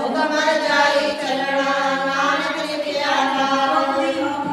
ਹੁਕਮ ਰਜਾਈ ਚੱਲਣਾ ਨਾਨਕ ਲਿਖਿਆ ਜਾਏ। ਹੁਕਮ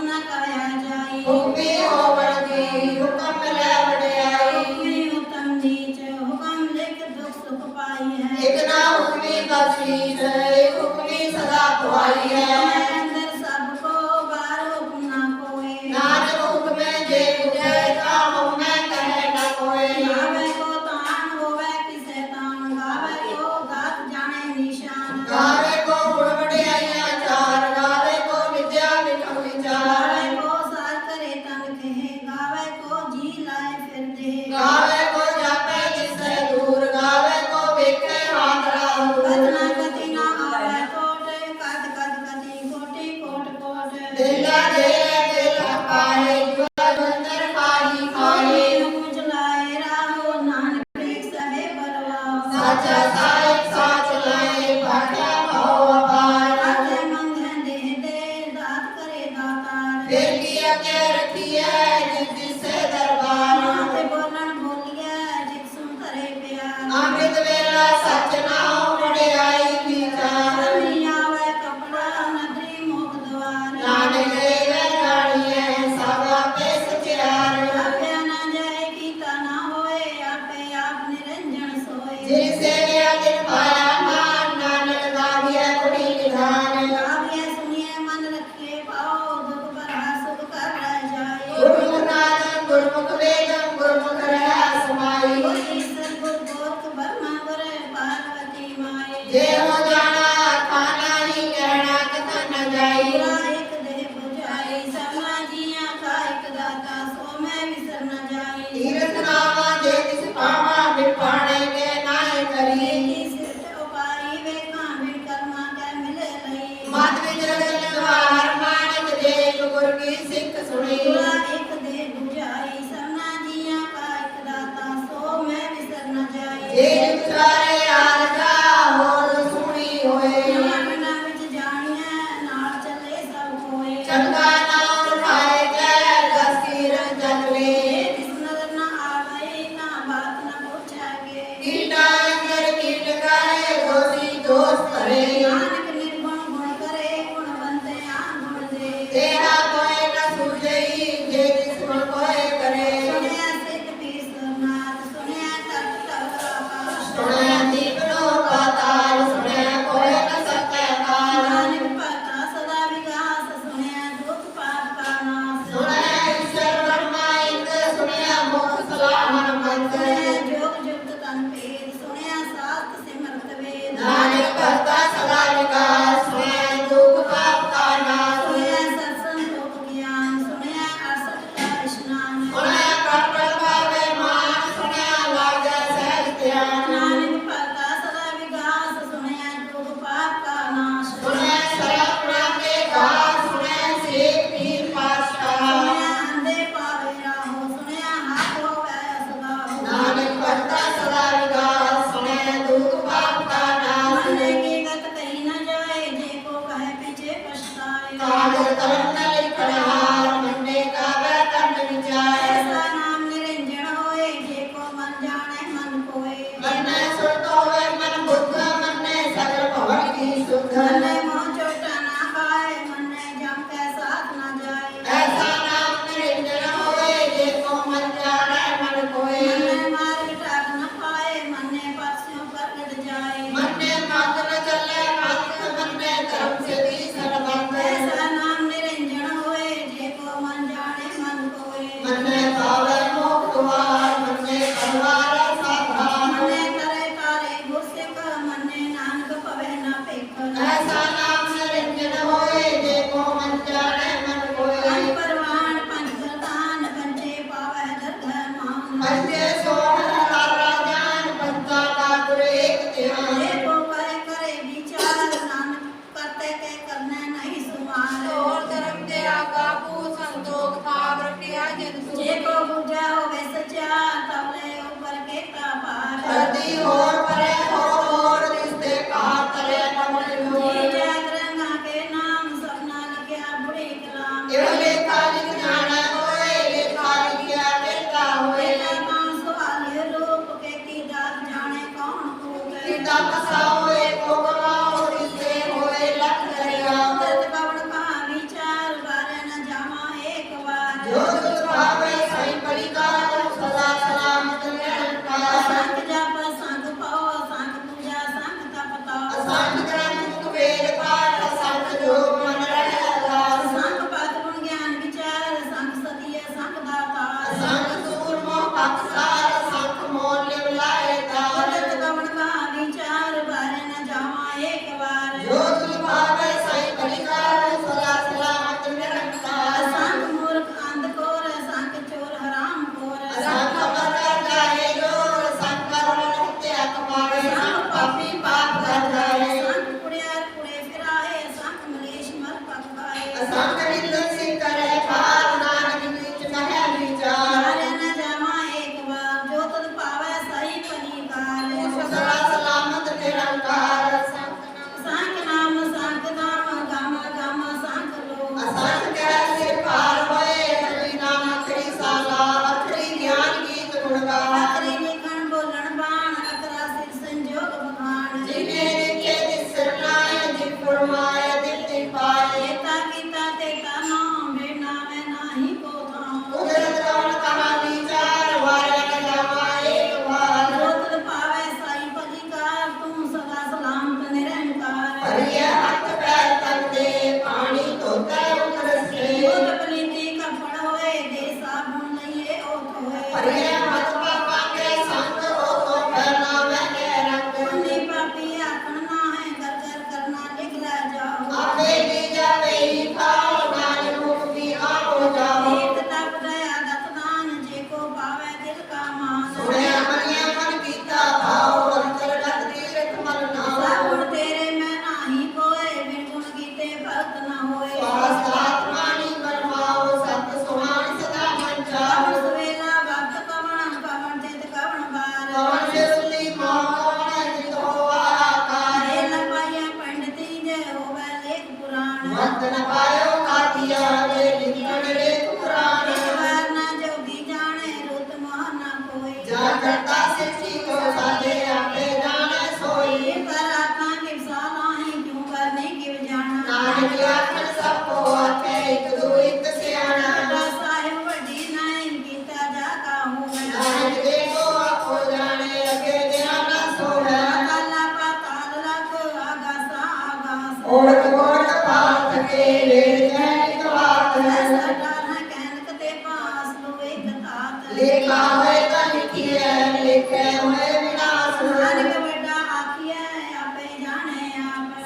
ਨਾ ਕਾਇਆ ਜਾਈ। ਹੁਕਮੀ ਹੋਵਣ ਦੀ ਹੁਕਮ ਲੈ ਵਡਿਆਈ। ਹੁਕਮੀ ਉਤਮ ਨੀਚ ਹੁਕਮ ਲਿਖ ਦੁਖ ਸੁਖ ਪਾਈ ਹੈ। ਇਕ ਨਾ ਹੁਕਮੀ ਬਖਸ਼ੀਸ਼ ਇਕ ਹੁਕਮੀ ਸਦਾ ਖਵਾਈ ਹੈ। ਅੰਦਰ ਸਭ ਕੋ ਬਾਹਰ ਹੁਕਮ ਨਾ ਕੋਏ। ਨਾਨਕ ਹੁਕਮੇ ਜੇ ਪੁਜੈ ਤਾ ਹੁਕਮੈ ਕਹੈ ਨ ਕੋਇ। ਗਾਵੇ ਕੋ ਤਾਣ ਹੋਵੇ ਕਿਸੇ ਤਾਣ ਗਾਵੇ ਕੋ ਦਾਤ ਜਾਣੇ ਨਿਸ਼ਾਨ। ਗਾਵੇ ਕੋ ਗੁਣ ਵਡਿਆਈਆਂ ਚਾਰ ਗਾਵੇ ਕੋ ਵਿਦਿਆ ਵਿਖਮ ਵਿਚਾਰ। ਗਾਵੇ ਕੋ ਸਾਰ ਕਰੇ ਤਨ ਕਹੇ ਗਾਵੇ ਕੋ ਜੀ ਲਾਏ ਫਿਰਦੇ। ਗਾਵੇ ਕੋ ਜਾਪੈ ਜਿਸੈ ਦੂਰ ਗਾਵੇ ਕੋ ਵੇਖੈ ਹਾਥ ਰਾਹੁ। ਕਤਨਾ ਕਤੀ ਨਾ ਆਵੇ ਕੋਟ ਕਦ ਕਦ ਕਤੀ ਕੋਟੀ ਕੋਟ ਕੋਟ। ਦਿਲਾ ਦੇ ਦਿਲ ਪਾਏ ਜੁਗੰਦਰ ਪਾਹੀ ਖਾਏ। ਹੁਕਮ ਚਲਾਏ ਰਾਹੋ ਨਾਨਕ ਪ੍ਰੀਤ ਸਭੇ ਪਰਵਾਹ। ਸਾਚਾ ਸਾਹਿਬ ਸਾਚ ਲਾਏ ਭਾਟਾ ਭਉ ਅਪਾਰ। ਆਤੇ ਮੰਗੈ ਦੇ ਦੇ ਦਾਤ ਕਰੇ ਦਾਤਾਰ। ਫਿਰ ਕੀ ਅੱਗੇ ਰੱਖੀਐ ਜਿਸ ਦਿਸੈ ਦਰਬਾਰ। ਆਤੇ ਬੋਲਣ ਬੋਲੀਐ ਜਿਤ ਸੁਣ ਧਰੇ ਪਿਆਰ। ਅੰਮ੍ਰਿਤ ਵੇਲਾ ਸਚ ਨਾਉ ਵਡਿਆਈ ਵਿਚਾਰ। ਰਮੀ ਆਵੇ ਕਪੜਾ ਨਦਰੀ ਮੋਖ ਦਵਾਰ। ਨਾਨਕ ਦੇਵੈ ਜਾਣੀਐ ਸਭ ਆਪੇ ਸਚਿਆਰ। ਆਪੇ ਨਾ ਜਾਏ ਕੀਤਾ ਨਾ ਹੋਏ ਆਪੇ ਆਪ ਨਿਰੰਜਨ ਸੋਏ। ਜਿਨ ਸੇਵਿਆ ਤਿਨ ਪਾਇਆ ਮਾਨ ਨਾਨਕ ਗਾਵੀਐ ਕੁੜੀ ਨਿਧਾਨ। ਗਾਵੀਐ ਸੁਣੀਐ ਮਨ ਰੱਖੇ ਪਾਓ ਦੁਖ ਭਰਾ ਸੁਖ ਕਰ ਰਹਿ ਜਾਏ। ਗੁਰਮੁਖ ਨਾਦੰ ਗੁਰਮੁਖ ਵੇਦੰ ਗੁਰਮੁਖ ਰਹਿ ਸਮਾਈ। ਗੁਰ ਈਸਰ ਗੁਰ ਗੋਰਖ ਬਰਮਾ ਗੁਰ ਪਾਰਵਤੀ ਮਾਈ। ਜੇ ਹੋ ਜਾਣਾ ਆਖਾ ਨਾਹੀ ਕਹਿਣਾ ਕਥਾ ਨ ਜਾਈ। ਪੂਰਾ ਇੱਕ ਦੇਹ ਬੁਝਾਈ ਸਭਨਾ ਜੀਆਂ ਕਾ ਇੱਕ ਦਾਤਾ ਸੋ ਮੈਂ ਵਿਸਰ ਨ ਜਾਈ। ਤੀਰਥ ਨਾਵਾ ਜੇ ਤਿਸ ਪਾਵਾ ਬਿਨ ਪਾਣੇ ਕੇ ਨਾਹਿ ਕਰੀ। ਏਕੀ ਸਿਰਤ ਉਪਾਈ ਵੇਖਾਂ ਬਿਨ ਕਰਮਾਂ ਕੈ ਮਿਲੇ ਲਈ। ਮਤ ਵਿਚ ਰਗਨ ਜਵਾਰ ਮਾਨਕ ਦੇਖ ਗੁਰ ਕੀ ਸਿੱਖ ਸੁਣੀ। ਪੂਰਾ ਇੱਕ ਦੇਹ ਬੁਝਾਈ ਸਭਨਾ ਜੀਆਂ ਕਾ ਇੱਕ ਦਾਤਾ ਸੋ ਮੈਂ ਵਿਸਰ ਨ ਜਾਈ। ਜੇ ਵਿਚਾਰੇ ਆਰਜਾ ਹੋਲ ਸੁਣੀ ਹੋਏ। ਨਾਮਨਾ ਵਿੱਚ ਜਾਣੀਐ ਨਾਲ ਚੱਲੇ ਸਭ ਕੋਏ। ਚੰਗਾ ਨਾਮ ਰਖਾਏ ਜੈ ਜਸ ਕੀ ਰੰਜਨ ਵੇ। ਜੇ ਤਿਸ ਨਜ਼ਰ ਨ ਆਵਈ ਨਾ ਬਾਤ ਨ ਪੁੱਛਾਗੇ। ਕੀਟਾ ਅੰਦਰ ਕੀਟ ਕਰੇ ਦੋਸੀ ਦੋਸ ਭਰੇ। ਨਾਨਕ ਨਿਰਗੁਣ ਗੁਣ ਕਰੇ ਗੁਣਵੰਤੇ ਆਨ ਗੁਣ ਦੇ। ਤੇਰਾ ਕੋਇ ਨ ਸੂਝਈ ਜੇ ਤਿਸ ਗੁਣ ਕੋਇ ਕਰੇ। ਸੁਣਿਆ ਸਿੱਖ ਪੀਸਰਨਾਥ ਸੁਣਿਆ ਤਖਤ ਆਕਾਸ਼। ਸੁਣਿਆ ਦੀਪਨੋ ਪਾਤਾਲ ਸੁਣਿਆ ਕੋਇ ਨ ਸਕੈ ਕਾਲ। ਨਾਨਕ ਭਗਤਾ ਸਦਾ ਵਿਗਾਸ ਸੁਣਿਆ ਦੁਖ ਪਾਪ ਕਾ ਨਾਸ। ਸੁਣਿਆ ਈਸ਼ਰ ਬ੍ਰਹਮਾ ਇੰਦ ਸੁਣਿਆ ਮੁਖ ਸਲਾਹਨ ਮੰਤ। ਸੁਣਿਆ ਜੋਗ ਜੁਗਤ ਤਨ ਭੇਦ ਸੁਣਿਆ ਸਾਸਤ ਸਿਮਰਤ ਵੇਦ। ਨਾਨਕ ਭਗਤਾ ਸਦਾ ਵਿਕਾਸ ਸੁਣਿਆ ਦੁਖ ਪਾਪ ਕਾ ਨਾਸ। ਸੁਣਿਆ ਸਤਸੰਗ ਲੋਕ ਗਿਆਨ ਸੁਣਿਆ ਅਰਸਤ ਕਾ ਇਸ਼ਨਾਨ। ਸੁਣਿਆ ਪ੍ਰਗਟ ਭਾਵੇ ਮਾਨ ਸੁਣਿਆ ਲਾਗੈ ਸਹਿਜ ਧਿਆਨ। ਨਾਨਕ ਭਗਤਾ ਸਦਾ ਵਿਗਾਸ ਸੁਣਿਆ ਦੁਖ ਪਾਪ ਕਾ ਨਾਸ਼। ਸੁਣਿਆ ਸਰਬ ਗੁਣਾਂ ਕੇ ਗਾਸ ਸੁਣਿਆ ਸੇਖ ਪੀਰ ਪਾਤਸ਼ਾਹ। ਸੁਣਿਆ ਅੰਧੇ ਪਾਵੇ ਰਾਹੋ ਸੁਣਿਆ ਹੱਥ ਹੋਵੇ ਸਦਾ ਹੋ। ਨਾਨਕ ਭਗਤਾ ਸਦਾ ਵਿਕਾਸ ਸੁਣਿਆ ਦੁਖ ਪਾਪ ਕਾ ਨਾਸ। ਮੰਨੇ ਕੀ ਗਤ ਕਹੀ ਨ ਜਾਏ ਜੇ ਕੋ ਕਹੇ ਪਿਛੇ ਪਛਤਾਏ। ਕਾਗਰ ਕਰਮ ਨ ਲਿਖਣ ਹਾਰ ਮੰਨੇ ਕਾਬੈ ਕਰਨ ਵਿਚਾਰ। ਐਸਾ ਨਾਮ ਨਿਰੰਜਨ ਹੋਏ ਜੇ ਕੋ ਮਨ ਜਾਣੈ ਮਨ ਕੋਏ। ਮੰਨੈ ਸੁਰਤ ਹੋਵੇ ਮਨ ਬੁੱਧ ਮੰਨੈ ਸਗਲ ਭਵਨ ਕੀ ਸੁਧ। ਮੰਨੇ ਮੋਹ ਚੋਟਾ ਨਾ ਖਾਏ ਮੰਨੇ ਜਮ ਕੈ ਸਾਥ ਨ ਜਾਏ। ਐਸਾ ਨਾਮ ਨਿਰੰਜਨ ਹੋਵੇ ਜੇ ਕੋ ਮਨ ਜਾਣੈ ਮਨ ਕੋਇ। ਮੰਨੇ ਮਾਰਗ ਟਾਕ ਨ ਪਾਏ ਮੰਨੇ ਪਾਸਿਓਂ ਪ੍ਰਗਟ ਜਾਏ। ਮੰਨੇ ਮੰਗ ਨ ਚੱਲੈ ਮੰਗ ਮੰਨੇ ਧਰਮ ਸਿਧੀ ਸਰਬੰਧ। ਐਸਾ ਨਾਮ ਨਿਰੰਜਨ ਹੋਏ ਜੇ ਕੋ ਮਨ ਜਾਣੈ ਮਨ ਕੋਏ। ਮੰਨੇ ਪਾਵੈ ਮੋਖ ਦੁਆਰ ਮੰਨੇ ਪਰਵਾਰ ਸਾਧਾਨ। ਮੰਨੇ ਕਰੇ ਤਾਰੇ ਗੁਰਸਿੱਖ ਮੰਨੇ ਨਾਨਕ ਭਵੈ ਨਾ ਭੇਖ। ਐਸਾ ਨਾਮ ਨਿਰੰਜਨ ਹੋਏ ਜੇ ਕੋ ਮਨ ਜਾਣੈ ਮਨ ਪੰਜ ਕੋਇ। ਪਰਵਾਨ ਪੰਜ ਪ੍ਰਧਾਨ ਪੰਜੇ ਪਾਵੈ ਦਰਗਹਿ ਮਾਨ। ਪੰਜੇ ਸੋਹਣ ਹਰਾ ਜਾਨ ਪੰਚਾ ਦਾ ਗੁਰ ਏਕ ਧਿਆਨ। ਜੇ ਕੋ ਕਰੇ ਕਰੇ ਵਿਚਾਰ ਨਾਨਕ ਕਰਤੇ ਕੇ ਕਰਨਾ ਨਹੀਂ ਸੁਮਾਰ। ਹੋਰ ਧਰਮ ਤੇਰਾ ਕਾਬੂ ਸੰਤੋਖ ਥਾਪ ਰਟਿਆ ਜਿਨ ਸੂਝ। ਜੇ ਕੋ ਬੁਝਾ ਹੋਵੇ ਸਚਾ ਤਵਲੇ ਉੱਪਰ ਕੇ ਤਾ ਪਾਰ। ਧਰਤੀ ਹੋਰ ਪਰੇ ਹੋਰ ਤਿਸਤੇ ਕਾਰ ਤਰੇ ਕਮਲ ਜੀ ਜੋਰ। ਜਾਗਰਨਾ ਕੇ ਨਾਮ ਸਪਨਾ ਲਿਖਿਆ ਬੁੜੀ ਕਲਾਮ। ਇਹ ਲੇਖਾ ਲਿਖ ਜਾਣਾ ਹੋਏ ਲੇਖਾ ਲਿਖਿਆ ਵੇਖਾ ਹੋਏ। ਵੇਲਾ ਕੌਣ ਸਵਾਲਿਓ ਰੂਪ ਕੇ ਕੀ ਦਾਤ ਜਾਣੇ ਕੌਣ ਕੂਕ। ਕਿਤਾ ਕਸਾ ਹੋਏ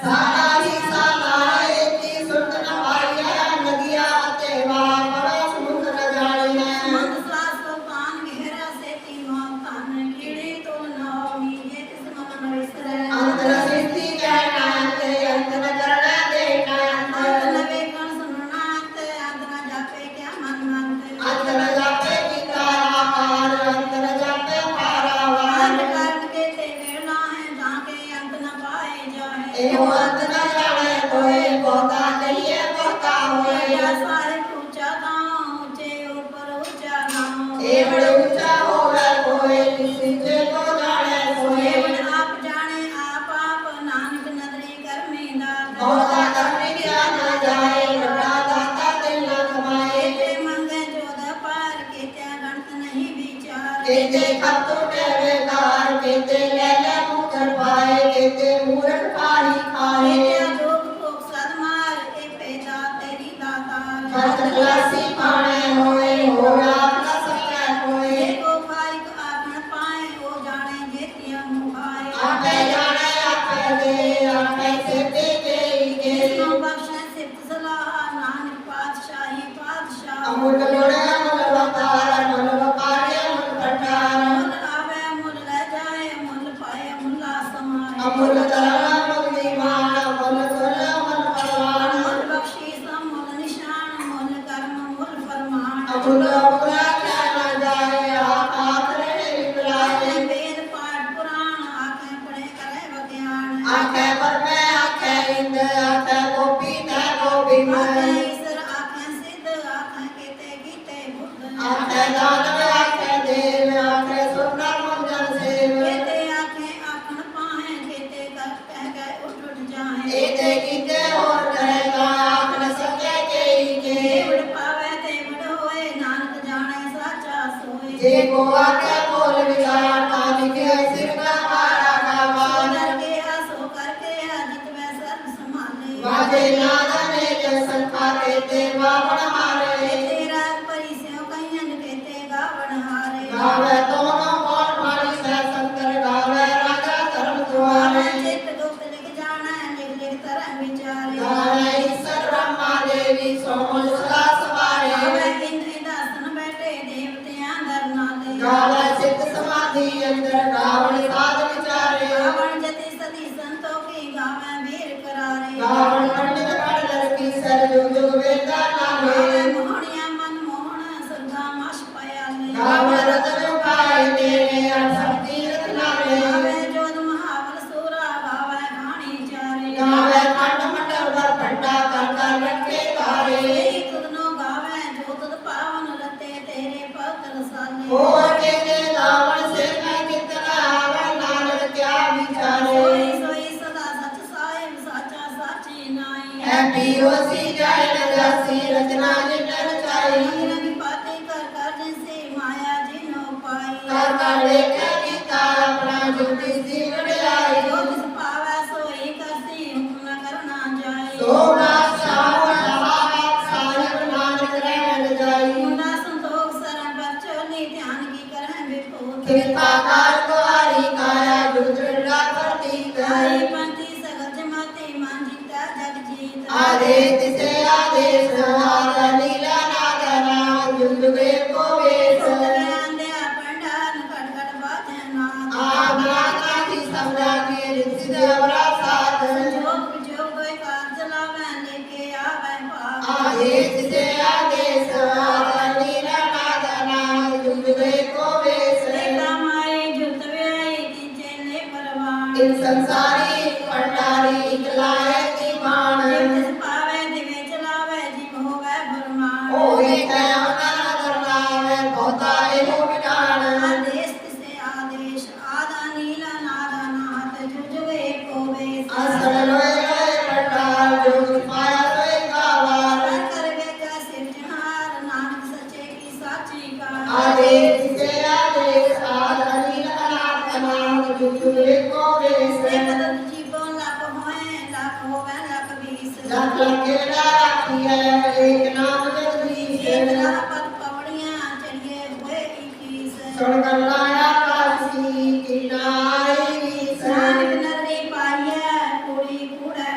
ਸਾਰਾ ਹੀ ਸਾਲਾ ਏਤੀ ਸੁਰਤ ਨ ਪਾਈਐ ਨਦੀਆ ਤੇ ਵਾਰ ਬੜਾ ਸਮੁੰਦਰ ਜਾਣੀਐ ਮੰਦ ਸਾਸ ਸੁਲਤਾਨ ਗਹਿਰਾ ਸੇਤੀ ਮੋਹ ਧਨ ਕੀੜੀ ਤੁਮ ਨਾਮੀ ਜੇ ਤਿਸ ਮਨ ਵਿਸਰੈ ਅੰਤਰ ਸਿੱਧੀ ਕਹਿਣਾ ਤੇ ਅੰਤਰ ਕਰਣਾ ਦੇਣਾ ਅੰਤ ਨ ਵੇਖਣ ਸੁਣਨਾ ਤੇ ਅੰਤ ਨ ਜਾਪੇ ਕਿਆ ਮਨ ਮੰਤ ਅੰਤਰ ਜਾਪੇ ਕੀਤਾ ਆਕਾਰ ਅੰਤਰ ਜਾਪੇ ਪਾਰਾਵਾਰ ਅੰਤ ਕਰਨ ਕੇ ਤੇ ਵੇੜਨਾ ਹੈ ਤਾਂ ਕਿ ਅੰਤ ਨ ਪਾਏ ਜਾਏ ਇਹੋ ਅੰਤ ਨ ਜਾਣੇ ਕੋਏ ਬਹੁਤਾ ਕਹੀਏ ਬਹੁਤਾ ਹੋਏ ਜਾਂ ਸਾਰੇ ਉੱਚਾ ਤਾਂ ਉੱਚੇ ਉੱਪਰ ਉੱਚਾ ਨਾਮ ਇਹ ਬੜੇ ਉੱਚਾ ਹੋਵੇ ਕੋਏ ਸਿੱਧੇ ਕੋ ਜਾਣੇ ਕੋਏ ਕੇਵਲ ਆਪ ਜਾਣੇ ਆਪ ਨਾਨਕ ਨਦਰੀ ਕਰਮੀ ਦਾਤਾ ਬਹੁਤਾ ਕਰਨੇ ਕਿਆ ਨਾ ਜਾਏ ਬੜਾ ਦਾਤਾ ਦਿਲ ਨਾ ਕਮਾਏ ਤੇ ਮੰਗੇ ਜੋਦਾ ਪਾਰ ਕੀਤਿਆ ਗਣਤ ਨਹੀਂ ਵਿਚਾਰ केते खप टूटे बेकार केते ले ले मुकर पाए केते मूरख पाही खाए ਕੀਤਿਆ ਜੋਗ ਭੋਗ ਸਦ ਮਾਰ ਇਹ ਪੈਦਾ ਤੇਰੀ ਦਾਤਾਰ भक्त क्लासी पाने होए होया अपना सत्य होए ਜੇ ਕੋ ਖਾਇਕ ਆਖਣ ਪਾਏ ਉਹ ਜਾਣੇ ਜੇਤਿਆ ਮੁਖਾਏ आपे जाने आपे दे आपे सिद्धि देई के ਜਿਸਨੂੰ ਬਖਸ਼ੈ ਸਿਫਤ ਸਲਾਹ ਨਾਨਕ ਪਾਤਸ਼ਾਹੀ ਪਾਤਸ਼ਾਹ अमूल लोड़े अमूल वकार अमूल वकारे अमूल भंडार ਮੁੱਲ ਆਵੇ ਮੁੱਲ ਲੈ ਜਾਏ ਮੁੱਲ ਪਾਏ ਮੁੱਲਾ ਸਮਾਏ अमूल तरल अमूल दीवान अमूल तुल अमूल परवान ਮੁੱਲ ਬਖਸ਼ੀਸ਼ ਮੁੱਲ ਨਿਸ਼ਾਨ ਮੁੱਲ ਕਰਮ ਮੁੱਲ ਫਰਮਾਨ अमूल अमूला क्या ना जाए आप आखरे विकलाए ਆਖੇ ਵੇਦ ਪਾਠ ਪੁਰਾਣ ਆਖੇ ਪੜੇ ਕਰੇ ਵਿਗਿਆਨ आखे पर मैं आखे इंद आखे गोपी थे गोविंद ਆਖੇ ਈਸਰ ਆਖੇ ਸਿੱਧ ਆਖੇ ਕੀਤੇ ਕੀਤੇ ਬੁੱਧ आखे दानव आखे देव आखे सुंदर मंजन सेव ਕੀਤੇ ਆਖੇ ਆਖਣ ਪਾਹੇ ਕੀਤੇ ਕਰ ਕਹਿ ਗਏ ਉੱਠ ਉੱਠ ਜਾਹੇ एते कीते और करेगा आख न सके केई के ਦੇਵੜ ਪਾਵੇ ਤੇ ਵਡ ਹੋਏ ਨਾਨਕ ਜਾਣੇ ਸਾਚਾ ਸੋਏ जे को आखे बोल विचार नानक सिर का मारा गावान ਡਰ ਕੇ ਸੋ ਕਰਕੇ ਜਿਤ ਵੈ ਸਰਬ ਸੰਭਾਲੇ वाजे नादने जन संखा केते वापन हारे ਤੇਰਾ ਪਰੀ ਸਿਓ ਕਈਆਂ ਕੀਤੇ ਗਾਵਣ ਹਾਰੇ गावे दोनों कौन मारी सह संकर गावे राजा धर्म द्वारे ਚਿਤ ਗੁਪਤ ਲਿਖ ਜਾਣਾ ਲਿਖ ਲਿਖ ਤਰ੍ਹਾਂ ਵਿਚਾਰੇ गावे ईश्वर ब्रह्मा देवी सोमल सदा सवारे ਆਵੇ ਇੰਦ ਆਸਨ ਬੈਠੇ ਦੇਵਤਿਆਂ ਦਰ ਨਾਲੇ गावे चित्त समाधि अंदर गावण साध विचारे ਗਾਵਣ ਜਤੀ ਸਦੀ ਸੰਤੋਖੀ ਗਾਵੇ ਵੀਰ ਕਰਾਰੇ गावण पंडित पढ़ की सर जुग जुग वेदा नामे ਗਾਵੇ ਮੋਹਣਿਆ ਮਨ ਮੋਹਣ ਸਰਦਾ ਮਸ਼ ਪਿਆਲੇ गावण रतन पाए तेरे शक्ति रत्नावे ਗਾਵੇ ਜੋਦ ਮਹਾਵਲ ਸੂਰਾ ਗਾਵੇ ਖਾਣੀ ਚਾਰੇ गावे खंड मंडल पर भंडा कर कर रखे तारे ਤੇਰੀ ਤੁਧਨੋ ਗਾਵੇ ਜੋ ਤੁਧ ਪਾਵਨ ਰਤੇ ਤੇਰੇ ਭਗਤ ਰਸਾਲੇ और के गावण से मैं कितना आवे नानक क्या विचारे ਸੋਈ ਸੋਈ ਸਦਾ ਸਚ ਸਾਹਿਬ ਸਾਚਾ ਸਾਚੀ ਨਾਈ है पीओसी जाय न जासी रचना जिन रचाई रंग पाते कर कर जिनसे माया जिनो पाई कर कर लेके गीता अपना जुगती सी वडियाई जो जिस पावै सोई करसी हुक्म न करना जाए सोना सावन सहायक साहिब नानक रहन जाई मुंडा संतोख सरन पर चोली ध्यान की करह विभूत कृपा कार कुआरी काया गुजरा प्रतीक आई पंथी सगल जमाते मान जीता जग जीत आदेश से आदेश आदा लीला नागरा जुगवे को वेश ज्ञान दे पंडान खट खट बाते नाथ आगला काठी समझा के रिद्धि देवरा साथ संजोग विजोग कोई कार चलावे लेके आवे पाप आदेश से आदेश आदा लीला नागरा जुगवे को वेश सीता माई जुत व्याई दीजे ने परवान इन संसारी पंडारी इकलाए दीवान जिस पावे दिवे चलावे जिम होवे फरमान होए कयामत करनावे बहुता एहो विधान आदेश से आदेश आदा नीला नादा नाथ जुजुगे को वेश असल रोए रोए पंडार जो पाया सोए गावार कर करवे का सिरजनहार नानक सचे की साची का आदेश से आदेश आदा लीला नागरा जुगवे को वेश देखत जीवो लाख होए लाख होवे लाख बीस लख लखेड़ा राखिए एक नाम जगदीश एक राह पद पवड़ियां चढ़िए हुए 21 सुन कर लाया काशी की नाई नानक नररी पाइए कुड़ी कूड़े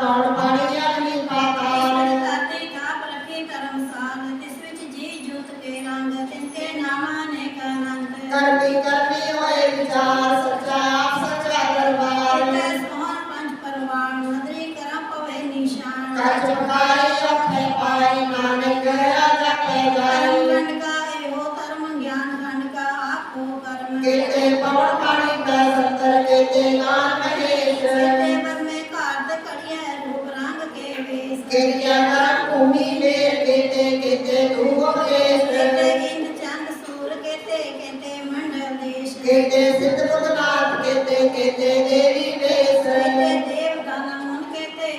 ਪੌਣ ਪਾਣੀ ਅਗਨੀ ਪਾਤਾਲ ਧਰਤੀ ਥਾਪ ਰੱਖੀ ਧਰਮਸਾਲ ਤਿਸ ਵਿੱਚ ਜੀ ਜੋਤ ਕੇ ਰੰਗ ਤਿਨਕੇ ਨਾਮਾਂ ਨੇ ਅਨੰਤ ਕਰਮੀ ਕਰਮੀ ਹੋਏ ਵਿਚਾਰ ਸੱਚਾ ਆਪ ਸੱਚਾ ਦਰਬਾਰ ਤੈ ਸੋਹਣ ਪੰਜ ਪਰਵਾਨ ਨਦਰੀ ਕਰਮ ਪਵੇ ਨਿਸ਼ਾਨ ਕੱਚ ਪਕਾਈ ਅੱਖੇ ਪਾਈ ਨਾਨਕ ਰਾਜਾ ਕੇ ਜਾਈ ਖੰਡ ਕਾ ਇਹੋ ਧਰਮ ਗਿਆਨ ਖੰਡ ਕਾ ਆਪੋ ਕਰਮ ਕੀਤੇ ਪੌਣ ਪਾਣੀ ਦਾ ਸੰਤਰ ਕੀਤੇ ਨਾਮ ਮਹੇਸ਼ ਤੇ ਬਰਮੇ ਘਾਟ ਕੜੀਐ ਰੂਪ ਰੰਗ ਕੇ ਵੇਸ ਕੀਤਿਆ ਕਰਮ ਭੂਮੀ ਵੇਰ ਕੀਤੇ ਤੂੰ ਉਪਦੇਸ਼ ਕੇਤੇ ਇੰਦ ਚੰਦ ਸੂਰ ਕੇਤੇ ਮੰਡਲ ਦੇਸ਼ ਕੀਤੇ ਸਿੱਧ ਬੁੱਧਨਾਥ ਕੀਤੇ ਦੇਵੀ ਵੇਸ ਕੇਤੇ ਦੇਵ ਦਾਨਾ ਮੁਨ ਕੇਤੇ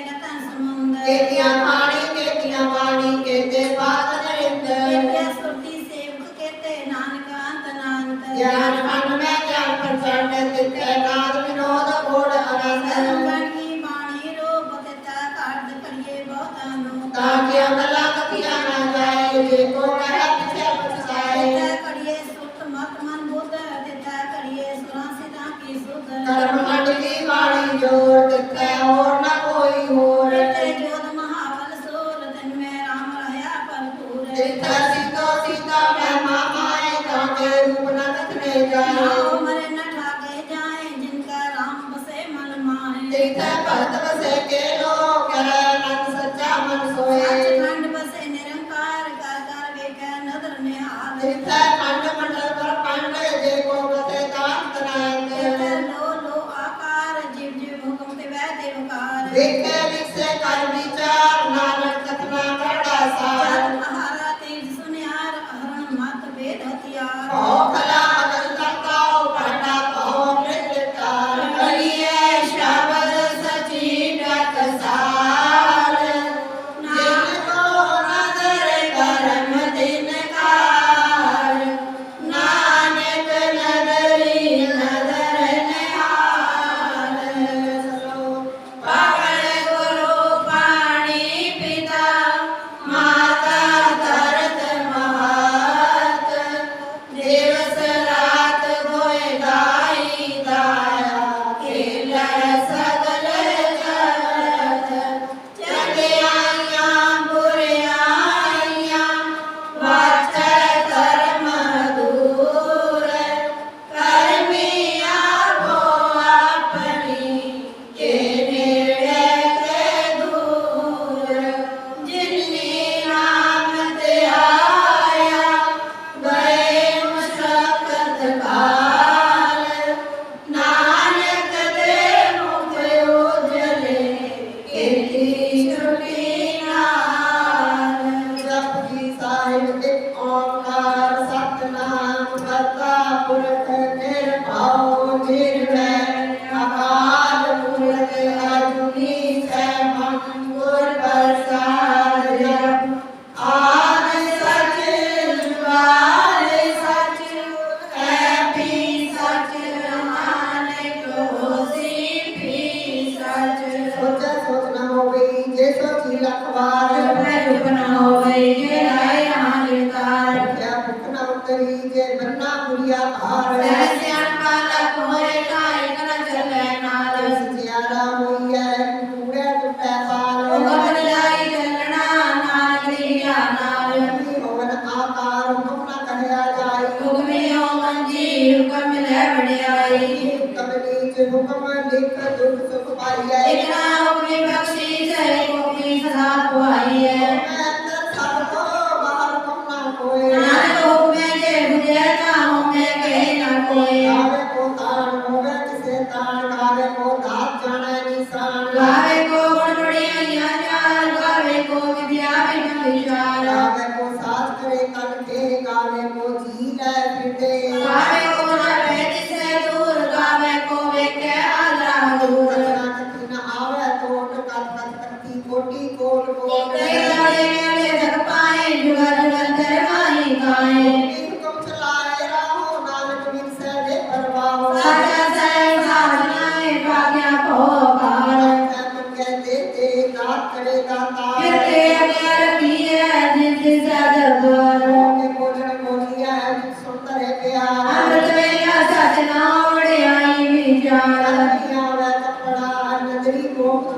ਰਤਨ ਸਮੁੰਦਰ ਕੀਤਿਆ ਬਾਣੀ ਕੀਤੇ ਬਾਤ ਨਰਿੰਦ ਕੇਤੇ ਸੁਰਤੀ ਸੇਵਕ ਕੇਤੇ ਨਾਨਕ ਅੰਤ ਨਾਨਕ ਗਿਆਨ ਮਨ ਮੈਂ ਗਿਆਨ ਪ੍ਰਚੰਡ ਤਿੱਥੇ ਨਾਦ ਵਿਨੋਦ ਗੋੜ ਆਨੰਦ ਸਰਵਣ ਕੀ ਬਾਣੀ ਰੂਪ ਤਿਤਾ ਘਾਟ ਕੜੀਏ ਬਹੁਤਾ ਨੂੰ ਤਾਂ ਕਿ ਅਮਲਾ ਕਥਿਆ ਨਾ ਜਾਏ ਜੇ ਕੋ ਕਹਿ ਪਿਛੇ ਪਛਤਾਏ ਤਿਤਾ ਕੜੀਏ ਸੁਰਤ ਮਤ ਮਨ ਬੁੱਧ ਤਿਤਾ ਕੜੀਏ ਸੁਰਾਂ ਸਿਧਾਂ ਕੀ ਸੁਧ ਕਰਮ ਖੰਡ ਕੀ ਬਾਣੀ ਜੋਰ ਤਿੱਥੇ ਹੋਰ ਨਾ ਕੋਈ ਹੋਰ ਤੇ ਜੋਤ ਮਹਾਬਲ ਸੋਲ ਤਨ ਮੈਂ ਰਾਮ ਰਹਾ ਭਰਪੂਰ ਤਿੱਥੇ ਸੀਤਾ ਮੈਂ ਮਾਏ ਤਾਂ ਕੇ ਰੂਪ ਨਾ ਕਥਨੇ ਜਾਏ ਨਾਉ ਮਰੇ ਨ ਠਾਕੇ ਜਾਏ ਜਿਨਕਾ ਰਾਮ ਬਸੇ ਮਨ ਮਾਹੇ ਤਿੱਥੇ ਭਗਤ ਵਸੇ ਕੇ ਲੋ ਕਰੈ ਨੰਦ ਸੱਚਾ ਮਨ ਸੋਏ ਸੱਚਖੰਡ ਬਸੇ ਨਿਰੰਕਾਰ ਕਰ ਕਰ ਵੇਖੈ ਨਦਰ ਨਿਹਾਲ ਤਿੱਥੇ ਖੰਡ ਮੰਡਲ ਬ੍ਰਹਮੰਡ ਜੇ ਕੋ ਕਥੇ ਤਾਂਤ ਨਾਇਕ ਤਿਤੈ ਲੋ ਲੋ ਆਕਾਰ ਜਿਵ ਜਿਵ ਹੁਕਮ ਤੇ ਵੈ ਦੇਵਕਾਰ ਵੇਖੇ ਵਿਖਸੇ ਕਰ ਵਿਚਾਰ ਨਾਨਕ ਕਥਨਾ ਕਰੜਾ ਸਾਰ ਜਤ ਮਹਾਰਾ ਤੇਜ ਸੁਨਿਆਰ ਅਹਰਣ ਮਤ ਵੇਦ ਹਥਿਆਰ ਭਉ ਕਲਾ ਅਗਲ ਕਰਤਾਉ ਪਾਂਡਾ ਭਉ ਅੰਮ੍ਰਿਤ ਕਾਰ ਕਰੀਏ ਸ਼ਬਦ ਸਚੀ ਟਕਸਾਲ ਜਿਨ ਕੋ ਨਦਰ ਕਰਮ ਦਿਨ ਕਾਰ ਨਾਨਕ ਨਦਰੀ ਨਦਰ ਨਿਹਾਲ ਪਵਨ ਗੁਰੂ ਪਾਣੀ ਪਿਤਾ ਮਾਤਾ ਧਰਤ ਮਹਾਤ ਦਿਵਸ ਰਾਤ ਹੋਏ ਗਾਈ ਦਾਇਆ ਖੇਲੈ ਸਗਲ ਜਗਤ ਚੰਗਿਆਈਆਂ ਬੁਰਿਆਈਆਂ ਵਾਚੈ ਕਰਮ ਦੂਰ ਕਰਮੀ ਆਪੋ ਆਪਣੀ ਕੇ ਨੇੜੇ ਕੇ ਦੂਰ ਜਿਨੀ ਨਾਮ ਤੇ ਆਇਆ ਗਏ ਮੁਸ਼ਕਤ ਕਾਲ ਨਾਨਕ ਦੇ ਮੁਖ ਉਜਲੇ ਕੀਤੀ ਛੁਟੀ ਨਾਲ ਜਪਜੀ ਸਾਹਿਬ ਇੱਕ ਓੰਕਾਰ ਸਤਿਨਾਮ ਕਰਤਾ ਪੁਰਖ ਨਿਰਭਉ ਨਿਰਵੈਰ ਅਕਾਲ ਮੂਰਤ ਅਜੂਨੀ ਸੈਭੰ ਗੁਰ ਪ੍ਰਸਾਦ ਜਪ ਆਦ ਸਚ ਜੁਗਾਦ ਸਚ ਹੈ ਵੀ ਸਚ ਨਾਨਕ ਹੋਸੀ ਵੀ ਸਚ ਸੋਚ ਨਾ ਹੋਵੇ ਜੇ ਸੋਚੀ ਲੱਖ ਵਾਰ ਕਿਆ ਭੁੱਖ ਨਾ ਉਤਰੀ ਜੇ ਬੰਨਾ ਬੁਰੀਆ ਭਾਰ ਸਚਿਆਰਾ ਹੋਈਐ ਕੂੜੇ ਟੁੱਟੈ ਪਾਲ ਹੋਵਨ ਆਕਾਰ ਹੁਕਮ ਨਾ ਕਹਿਆ ਜਾਈ ਕਬਲੀ ਚ ਹੁਕਮ ਲਿਖ ਦੁਖ ਸੁਖ ਪਾਈਐ ਮੈਂ ਅੰਦਰ ਸਭ ਤੋਂ ਬਾਹਰ ਹੁਕਮ ਨਾ ਕੋਏ ਗਾਵੇ ਕੋ ਤਾਣ ਹੋਵੇ ਕਿਸੇ ਤਾਣ ਗਾਵੇ ਕੋ ਦਾਤ ਜਾਣੈ ਨਿਸ਼ਾਨ ਗਾਵੇ ਕੋ ਸਾਥ ਕਰੇ ਕਲ ਕੇ ਗਾਵੇ ਕੋ ਜੀ ਲੈ ਫਿਰਦੇ ਰਚਨਾ ਕਥੀ ਨ ਆਵੇ ਕੋਟ ਕਤ ਕਤ ਕਥੀ ਕੋਟੀ ਕੋਟ ਕੋਟ ਹੁਕਮ ਚਲਾਏ ਰਾਹੋ ਨਾਨਕ ਬਿਨਸੈ ਦੇ ਪਰਵਾਹ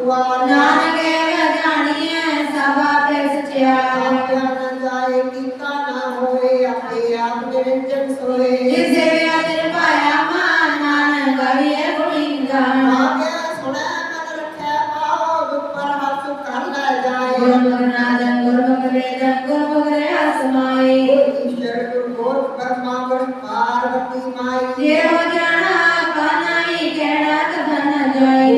द्वार नानक जानिए सब आपे सचियार आज्ञा न जाए कीता न होए आपे आप निरंजन सोए जिसे व्याजन पाया मान नानक गाविए गुणी गान आज्ञा सुने मन रखे पाओ दुख पर हाथ कर ले जाए गुरुनादन गुरुमुखवेदन गुरुमुखरे असमाई ईश्वर गुरु ब्रह्मा गुरु पार्वती माई ये हो जाना कानाई कहना कथा न जाई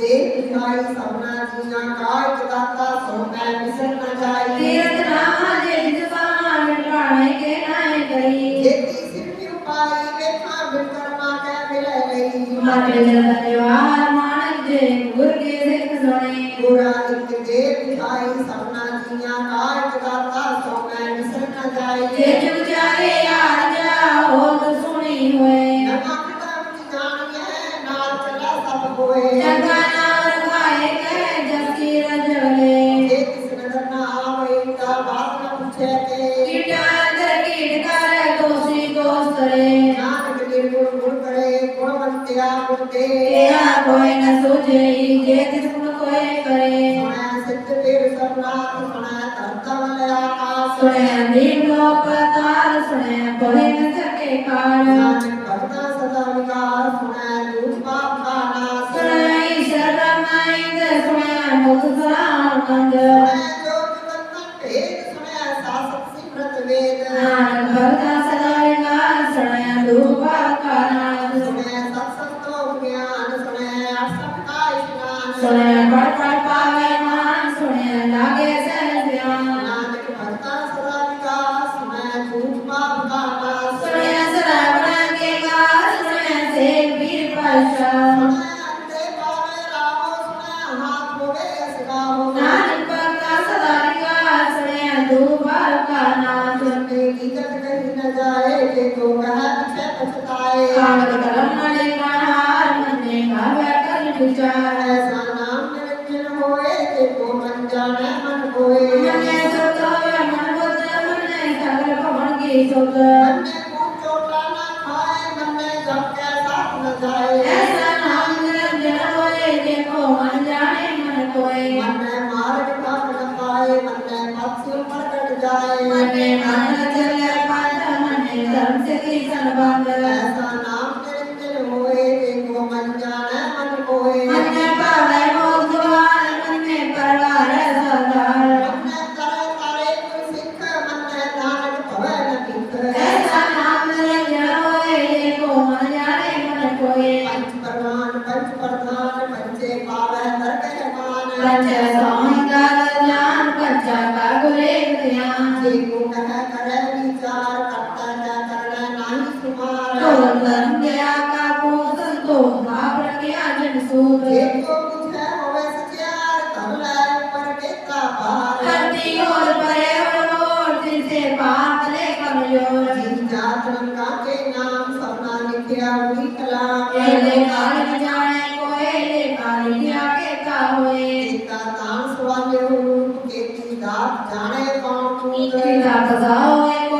देख दिखाई सबना जिया काय दाता सो मैं मिसल न जाई तीरथ नामा जे जिसबामा मिटावे के नाय करी जेती सिद्धि उपाई वेखा बिकर्मा के मिले लई माटे जलवार मानक जे गुर के सिख सुने पूरा एक देख दिखाई सबना जिया काय दाता सो मैं मिसल न जाई जे जुग जाए यार जा हो तो सुनी होए नमक जानिए नाल चला सब होए जगा नाम रखाए के जसी रजले जे किस नजर न आवे का बात न पूछे के कीटा अंदर कीट कर दोषी दोष करे नानक निर्गुण गुण करे गुणवंत्या गुण दे तेरा कोई न सूझे जे तिस गुण कोई करे सुने सिद्ध पीर सरनाथ सुने धरतवल आकाश सुने दीन लोक तार सुने कोई न सके कार नानक भक्ता सदा विकार सुने दूत पाप का नाश सुने ईश्वर ब्रह्मा इंद्र सुने मुख सरानंद सुने जो विवंतन भेद सुने शासक सिमरत वेद नानक भक्ता सदा विकार सुने धूपा का नाद सुने सत्संतो ज्ञान सुने अष्टम का स्नान सुने पढ़ पढ़ पावे मान सुने लागे सहज ध्यान नानक भक्ता सदा विकार सुने दूत पाप का नाश सुने श्रवण के गार सुने से वीर पाशा सुने अंधे पावे राहो सुने हाथ होवे असगाहो नानक भक्ता सदा विकार सुने धूपा का नाद सुनने की जग कहीं न जाए के तो कह पीछे पछताए कागद कलम नले काहार मन में भावे कर विचार ऐसा नाम निरंजन होए के को मन जाने मन होए मन में सुत होवे मन बुद्ध मन में सगल पवन की सुत मन में खूब चोटा न खाए मन में जब के साथ न जाए ऐसा नाम निरंजन होए देखो मन जाने मन कोय मन में मार्ग ठाक न पाए मन में पक्षी प्रकट जाए मन में मन चले पात मन में धर्म से कीर्तन बंद ऐसा नाम निरंजन होए के को मन जाने मन होए मन में पावे मोक्ष द्वार मन में परवार सरदार मन में करे तारे कुल सिख मन में नानक भवे न टिक ऐसा नाम निरंजन होए देखो मन जाने मन कोय पंच प्रधान पंच प्रधान पंचे पावे नरक मान पंच सौंदर ज्ञान पंचा का गुरे ध्यान जे को कह करे विचार करता क्या करना नहीं तो सुमार धर्म दया का पूत तो भाव रखिया जन सूत जे को बुझे होवे सचियार तब लाए ऊपर के का पार करती और परे और तिसे पाप ले कमजोर जिन जात रंगा के नाम सबना लिखिया उन्हीं कलाम एले काल न जाने कोई ले काल लिया के का होए सीता तान स्वाले रूप के की दात जाने कौन कूद सीता बसाओ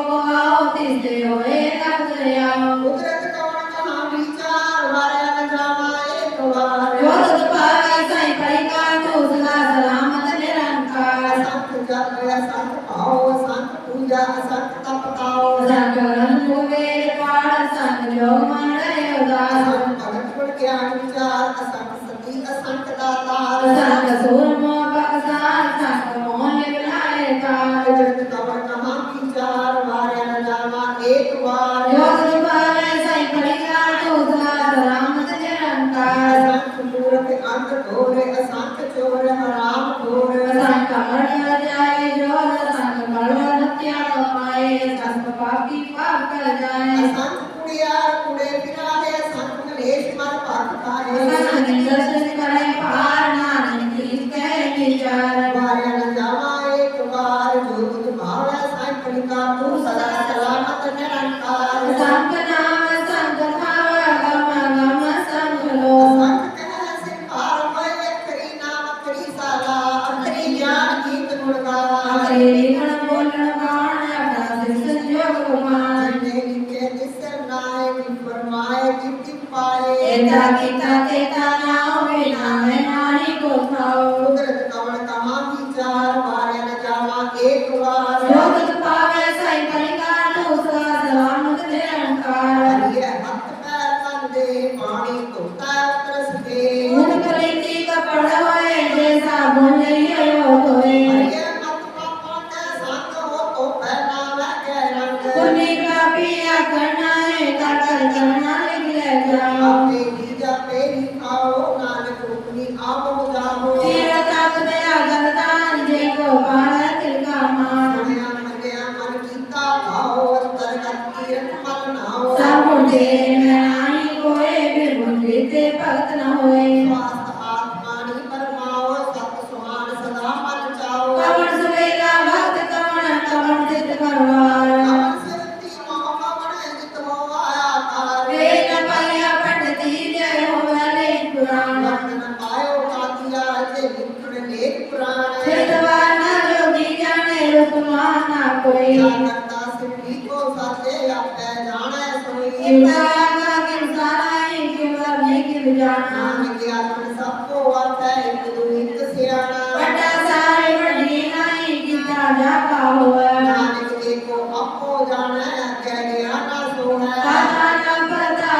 को आओ तिसे होए तब आओ कुदरत कौन कहाँ विचार वारे न जावा एक बार जो तुझ पावे साईं परिका तू सदा सलामत निरंकार असंख जप असंख भाव असंख पूजा असंख तप ताओ संग रंग वेद पाठ संग जो मन रहे उदास असंख भगत गुण ज्ञान विचार असंख सती असंख दातार संग सूरमो पकसार संग मोहन विलाए तार कुदरत कौन कहाँ विचार वारे न जावा एक बार जो तुझ पावे साईं परिका तू सदा सलामत निरंकार असंख मूर्ख अंत घोर असंख चोर हराम घोर संग मरण जाए जो संग बलवन हत्या कमाए संग पापी पाप कर जाए असंख कुड़ियार कुड़े फिराए असंख कलेश मर पाप खाए संग दर्शन करे पार नानक की कहे विचार वारे न जावा एक बार जो तुझ भावे साईं परिका तू सदा सलामत निरंकार संग नाम संग भाव गम गम संग लो असंख कह सिर पार मैं अखरी नाम अखरी साला अखरी ज्ञान गीत गुण गावा अखरी गुण बोलन गान अपना सिर संयोग गुमान जिन्हें लिखे जिससे नाए फरमाए जित जित पाए एता कीता तेता ना होए ना मैं नारी को नाओ कुदरत कवण कहाँ विचार मारे न जावा एक बार जोगत पावे साई परिकार दूसरा सलामत निरंकार हरिये हथ पैर तन दे पानी धोता तरस के उन करीती कपड़ होए जैसा भूलिए हो धोए हरिये मत पापा के संग हो तो पहनावे के रंग पुण्य का पिया करना है कर करना निकले जाओ आपे दीजा पेरी खाओ नानक रुकनी आप जाओ तेरा ताप दया गरदान जे को पार तिल का मान सुनया मन्या मन कीता भाओ अंतर्गत कीरत मन नाओ सब तेरे में आई कोई फिर बुझते भक्त न होए स्वास्थ्य आत्मानी परमाओ सत सुहान सदा मन चाओ कवण सुबेला भक्त कवण कवण चित करवार कवन सिरती मोह कवन जित हो आया कार वेद पाया पंडिती जय हो वाले पुराण वंदन पायो कातिया जे लिखण लेख पुराण चितवार न जोगी जाने रूपमान न कोई जागता सिद्धि को साचे आपे जाने सोई इंद्रा का किंसाराई किवर नहीं किव जाना नानक आत्म सबको आता एक दुनित सियाना बड़ा सारे बड़ी नाई किता जाका होए नानक जी को आपो जाने अज्ञा ज्ञाना सो है पता न पता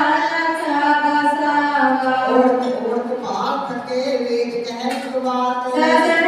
का सागा ओढ़ भाल थके वेद कह बात सजन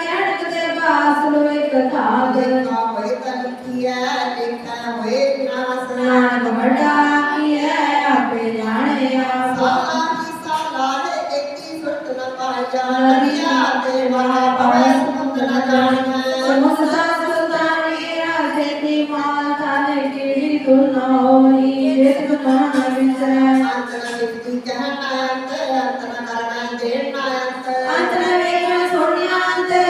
ज्ञान के पास लोए कथा देखा होए तन किया देखा होए विनाश नानक बड़ा की है आपे जाने आप साला की साला है एकती सुरत न पाया नदिया ते वहा पवे समुद्र न जानिया समुद्र सुल्तान वीरा सेती माता ने कीड़ी तुलनाओनी वेद मान विचरा अंतर विधि कहना अंतर करना देना अंतर अंतर वेद सोनिया अंतर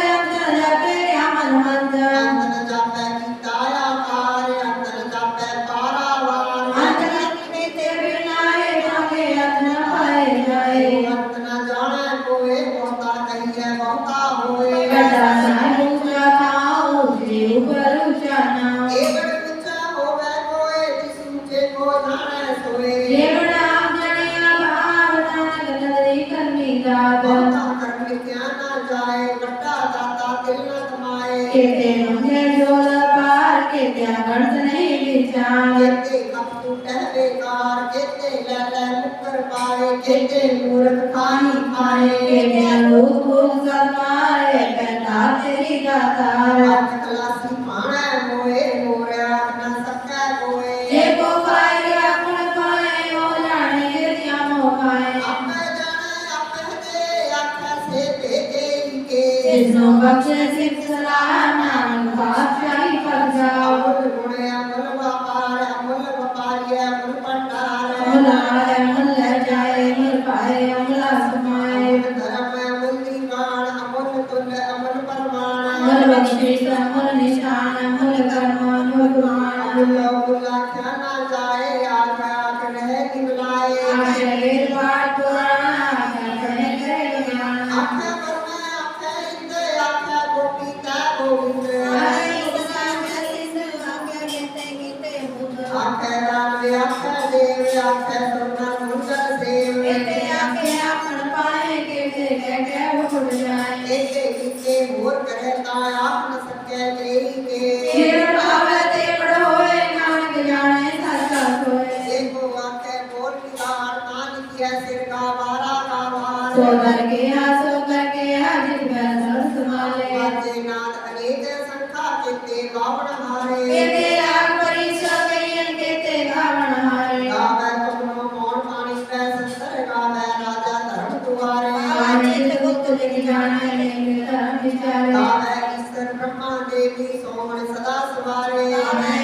जापे मन मंत अंतर जापे कीताया कार्य अंतर जापे पारावार अंतर कीते बिना है भागे अंतर पाए जाए अंत न जाने कोई बहुता कहिए बहुता होए बड़ा साई ऊंचा था उसे ऊपर ऊंचा ना एवं विचा होवे कोई जिस ऊंचे को जाने सोए ये बड़ा जनिया भावना गदरी करनी दाद बहुता कर्म क्या न जाए बट्टा दाता दिल न कमाए केते मुझे जोर पार केते गणत नहीं विचार केते कपटू टहरे कार केते लैले मुकर पाए केते मूर्ख खानी खाए केते लोग भूख सरमाए पैदा तेरी गातार आठ कलासी पाना मोए मोरे आठ न सकै कोए ये को पाए अपन पाए ओ जाने दिया मोहाए आपे जाने आपे दे आखे से भेजे के जिसनो बख्शे सिख सलाम नाम बादशाही पर जाओ अमूल गुणे अमूल व्यापार अमूल व्यापारी अमूल भंडार मुलाए मुल जाए मुल पाए मुला समाए अमूल धर्म अमूल दीवान अमूल तुल्य अमूल परमाण मुल बख्शीश मुल निशान मुल कर्म मुल गुमान अमूल अमूल आख्या ना जाए आख आख रहे निमलाए आखे वेद पाठ पुराण आखे पढ़े करे ज्ञान आख्या कर्म आख्या इंद्र आख्या गोपी का गोविंद आख्या राम आख्या देव आख्या सुरना मुंडल देव एके किते मोर करे ता आप न सके तेरी के एको आखे बोल निगार मान किया सिर का वारा का वार बाजे नाद अनेक संखा केते गावण हारे गावे कमनो कौन पानी पे संतर गावे राजा धर्म दुआरे गावे ईश्वर ब्रह्मा देवी सोमन सदा सवारे गावे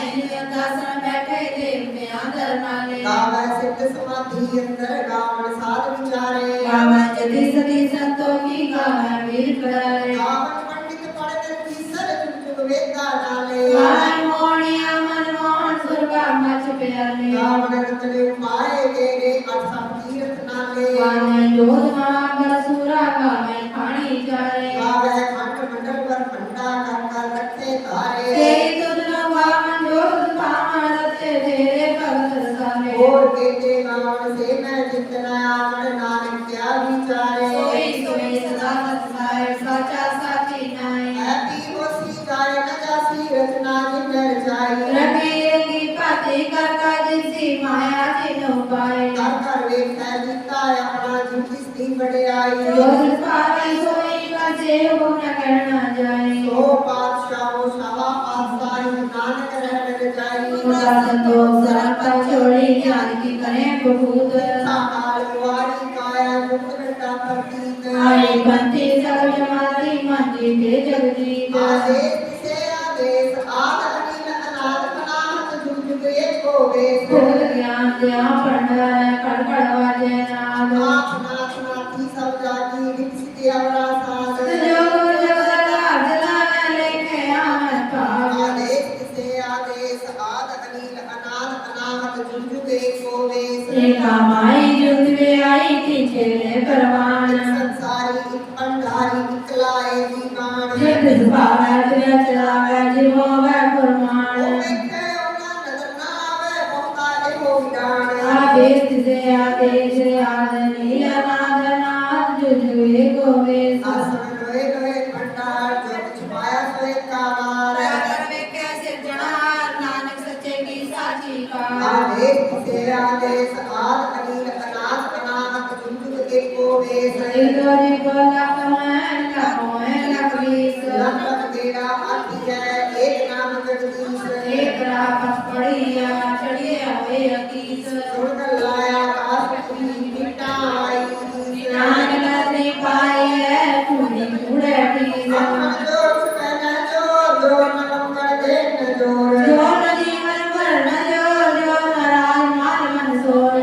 सिद्ध समाधि अंदर गावण साध विचारे सती संतों की गावे वीर करारे गावण पंडित पढ़े की सर जुग वेदा डाले गावन मोहनिया मन मोहन सुरगा मच प्याले गावण रतने पाए तेरे अठ सब तीर्थ नाले गावे जोध महाबर सुरा गावे पानी चारे गावे खंड मंडल पर फंडा कर कर रखे तारे तेरी तुझनो गावन जोध पावन रते तेरे भगत सारे और केते गावण से मैं जितना आवण नानक क्या विचारे सोई सोई सदा सत वाचा साची नाई ऐपी होसी जाए न जासी रचना जिन रचाई रंगी रंगी पाती करका जिसी माया जिनो पाए कर कर वेखै जीता अपना जिसकी बड़ाई जो जिस पावे सोई बचे हो न करना जाए सो पातशाहों शाह पातशाही नानक रहन जाई मुदा संतोष सरता छोड़ी ज्ञान की करें बहुत साकाल कुवारी काया मुक्त बेटा प्रतीत आई पंथी सब जमाती मंजी के जगजीत आदेश आद अनिल अनाथ अनाहत जुग जुग एको वेश भूत ज्ञान दिया पंडा कड़ कड़वाजे नाद नाथ नाथ नाथी सब जाति विकसित अवरा साध जो जगदा जला लेके आमत पाग आदेश आद अनिल अनाथ अनाहत जुग जुग एको वेश एका माई जुगवे आई थी चेले परवान संसारी एक भंडारी इकलाए दीवान जित सुभावे तुझे चलावे जीवो वे फरमान आदेश से आदेश आद नील नाद नाद जुगवे गोवेश नानक सच्चे की साची का जोरी बोला कमैन का मोहन लकवीस एक रापस पड़िया चढ़िया वे अकीस नानक लती पाई है पूरी पूरे अकीस जो न जीवन भर न जो नाराज मान मन सोर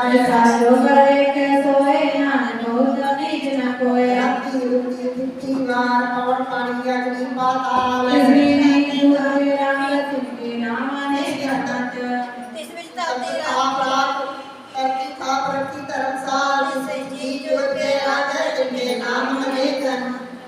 ऐसा जो करे के सोए नानक बहुत नीच न कोय इसरी नीति हुए राम तुमके नाम ने कहत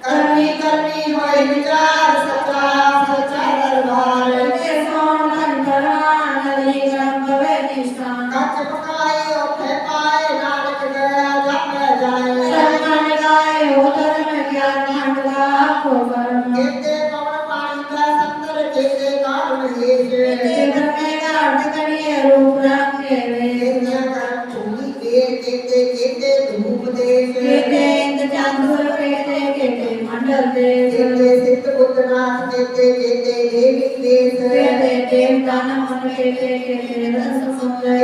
करनी करनी होए विचार सच्चा सच्चा दरबार के सोन मन करान नदी गम गवे निशान कच पकाए ओठे पाए नानक गया जप जाए सरमन गाए उतर में ज्ञान मंडला को कर्म केते पवन पानी का संतर केते काल महेश के ब्रह्मे का अर्थ करिए रूप रंग के वे केतिया कर्म भूमि के केते केते धूप देश केते इंद्र चंद्र केते मंडल देश केते सिद्ध बुद्धनाथ केते केते देवी देश केते देवता नमन केते रस समुद्र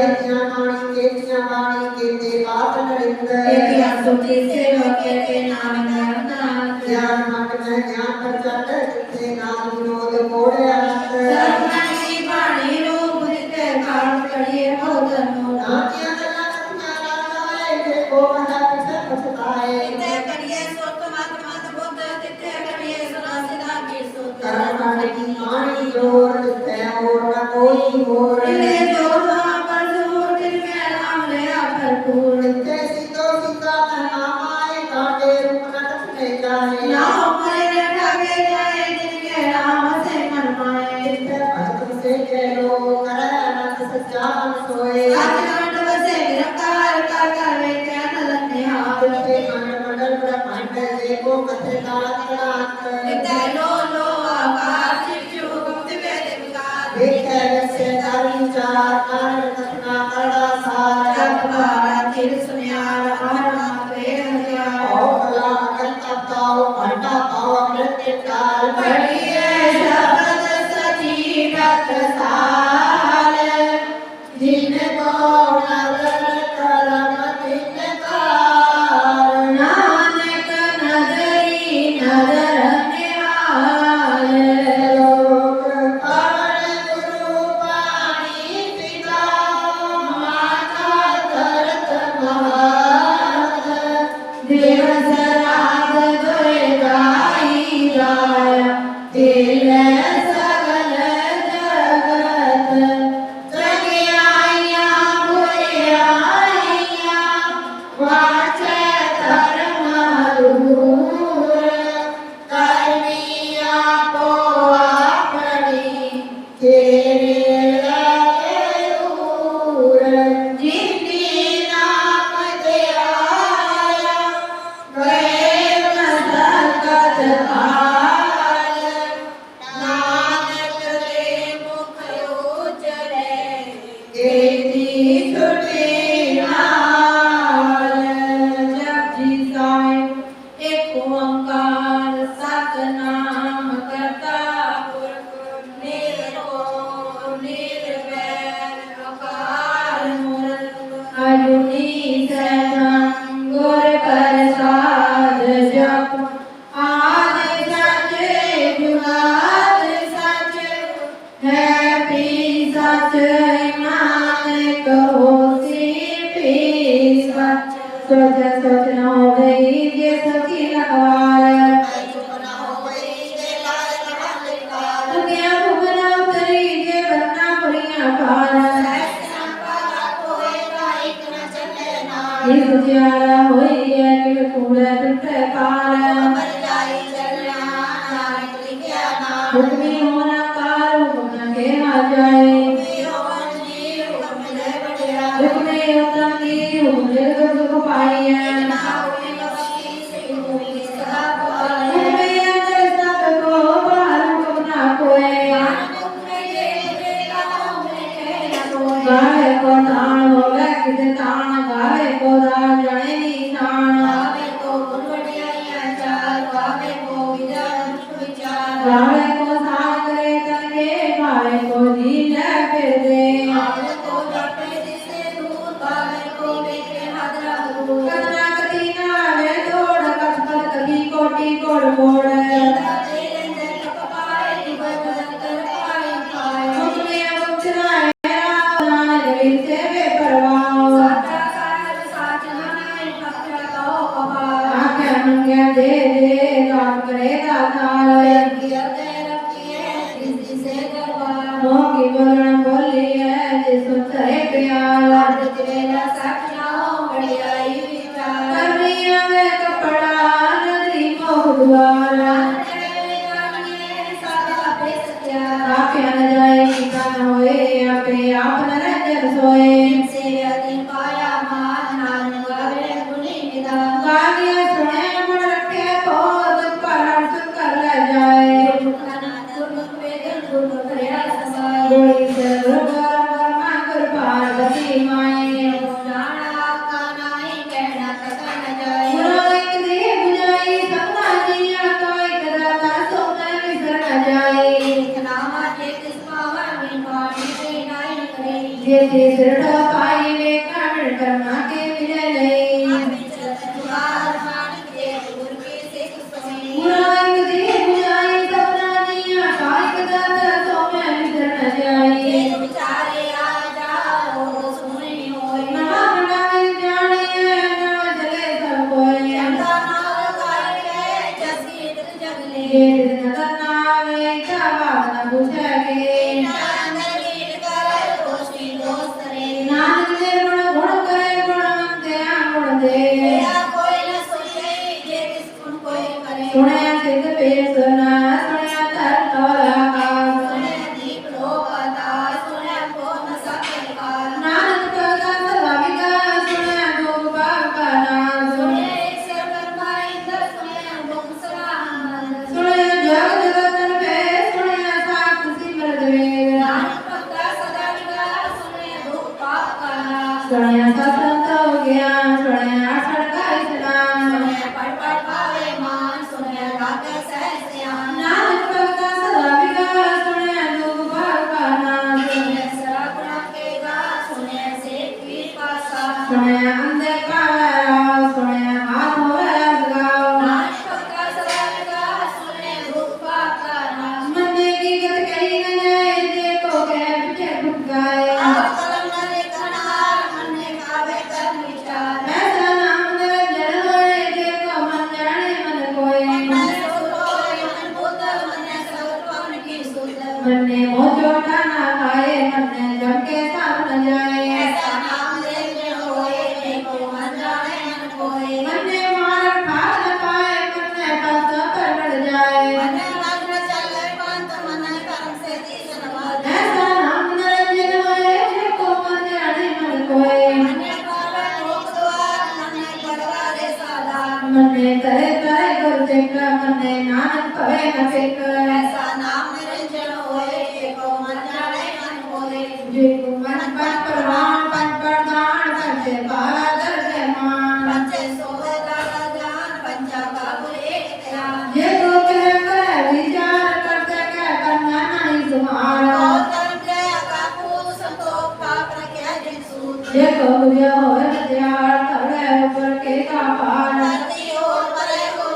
केतिया वाणी केते बात नरिंद केतिया सुखी सेवक केते नाम नाथ ज्ञान मत में ज्ञान प्रचंड जिते नाम विनोद मोड़े अनंत सर्वज्ञ की वाणी रूप जिते काल करिए बहुत नोट नाचिया गला कन्या राजाए के को कहा पीछे पछताए जिते करिए सोत मत मत बुद्ध जिते करिए सुना सिधा की सोत कर्म की वाणी जोर जिते और न कोई और जिते जो पर सूर जिनमें राम ले भरपूर जिते सीतो सीता नामाए काटे रूप न टकने जाए नाम मरे ठाके जाए जिनके राम से मन माए जिते भक्त से के लो करे अनंत सच्चा मन सोए सचखंड बसे गिरफ्तार कर कर वे के नदन निहाल जिते मंडल ब्रह्मांड देखो कथे नाथ जिते लो आकाश शिशु गुप्त वेद विकार देखे वैसे दारी चार कारण कथना करड़ा सार जगवारा तिल सुनियार हर मत वेद हथियार कला अनंत अवतार घंटा पाव अमृत के काल पढ़िए शब्द सची टकसाल जिनको नगर करम तिनकार नानक नजरी नजर निहाल लोक पवन गुरु पाणी पिता माता धरत महात दिवस रात दुए गाई गाय दिल सगल जगत जगियाइया बुरियाइया वाचे धर्म दूर करनिया को अपनी तेरे लगे दूर जिंदी नाम तेरा केती छुटी नाल जपजी साहिब एक ओंकार सतनाम करता पुरख निर्भय निर्वैर अकाल मूरत अजूनी सैभं गुर प्रसाद जप आदि सच जुगाद सच है भी सच नानक होसी भी सच सोच सोच न होवे जे सखी लखवार दुनिया भुगना उतरी जे बनना पुरिया पार इस जियारा होई है कि कूड़ा टूटे पार हुक्मी होना कार हुक्म के आ जाए हुक्मे उत्तम की हुक्मे दुख पाई है हुक्मे अंदर सबको बाहर हुक्म ना कोई गावे को तान होवे किसे तान गावे को दान जने निशान गावे को साथ करे तनके गावे को जी ले फिर दे कतना कती ना वे तोड़ कथपत कभी कोटि कोड़ मोड़ हुक्मे उचराए रावण विचे वे परवाह आखे मंगे दे दे दान करे दातार मोह की बोलण बोली है जिसो चरे प्यार करिया में कपड़ा नगरी मोह द्वारा आखे न जाए टीका न होए अपने आप न रंजन सोए गालियां सुने मन रखे बहुत पर कर ले जाए गोली से गुरु पार्वती माए गुरु एक दे बुझाई सपना जिया तो एक दाता सो मैं विसर न जाए जे दृढ़ पाई वे कारण कर्मा के विजय लई गुरु एक दे बुझाई सपना जिया तो एक दाता सो मैं विसर न जाए नवा बनावे जाने नवा जले सब कोई ये नजर ना आवे क्या बात न पूछेगे नानक दे गुण करे गुणवंते गुण दे सुने सिद्ध पेर सुना सुने तर तोला नानक का सदा विकास सुने भोग भाग का नाम सुने जग जगतन पे सुने साख सिमरत वेद सुने सतसंत ज्ञान सुने आषाढ़ का स्नान नानक का सदा विकास सुने भोग भाग का नाम सुने अंधे का राव सुने हाथ होवे लगाओ मंदिर की गत कहीं न जाए देखो के पीछे फुट गए ऐसा नाम निरंजन होए देखो मन जाने मन कोय मन ने मोह चोटा ना खाए मन ने जम के साथ न जाए मन ने मार भाग न पाए मन ने पस्त पर बढ़ जाए ऐसा नाम निरंजन होए देखो मन जाने मन कोय मन ने करे करे गुरु सिख मन ने नानक पवे न सिख ऐसा नाम निरंजन होए को मन जाने मन होए जिनको मन पंच परवान पंच प्रधान पंचे पादर जयमान पंचे सोहे लाला जान पंचा का बुरे ध्यान जे को कह विचार करते कह करना नहीं तुम्हारा धर्म जय काकू संतोष पाप न क्या जिनसूत जे को बुझे होए विचार तड़े ऊपर के का पार धरती और परे हो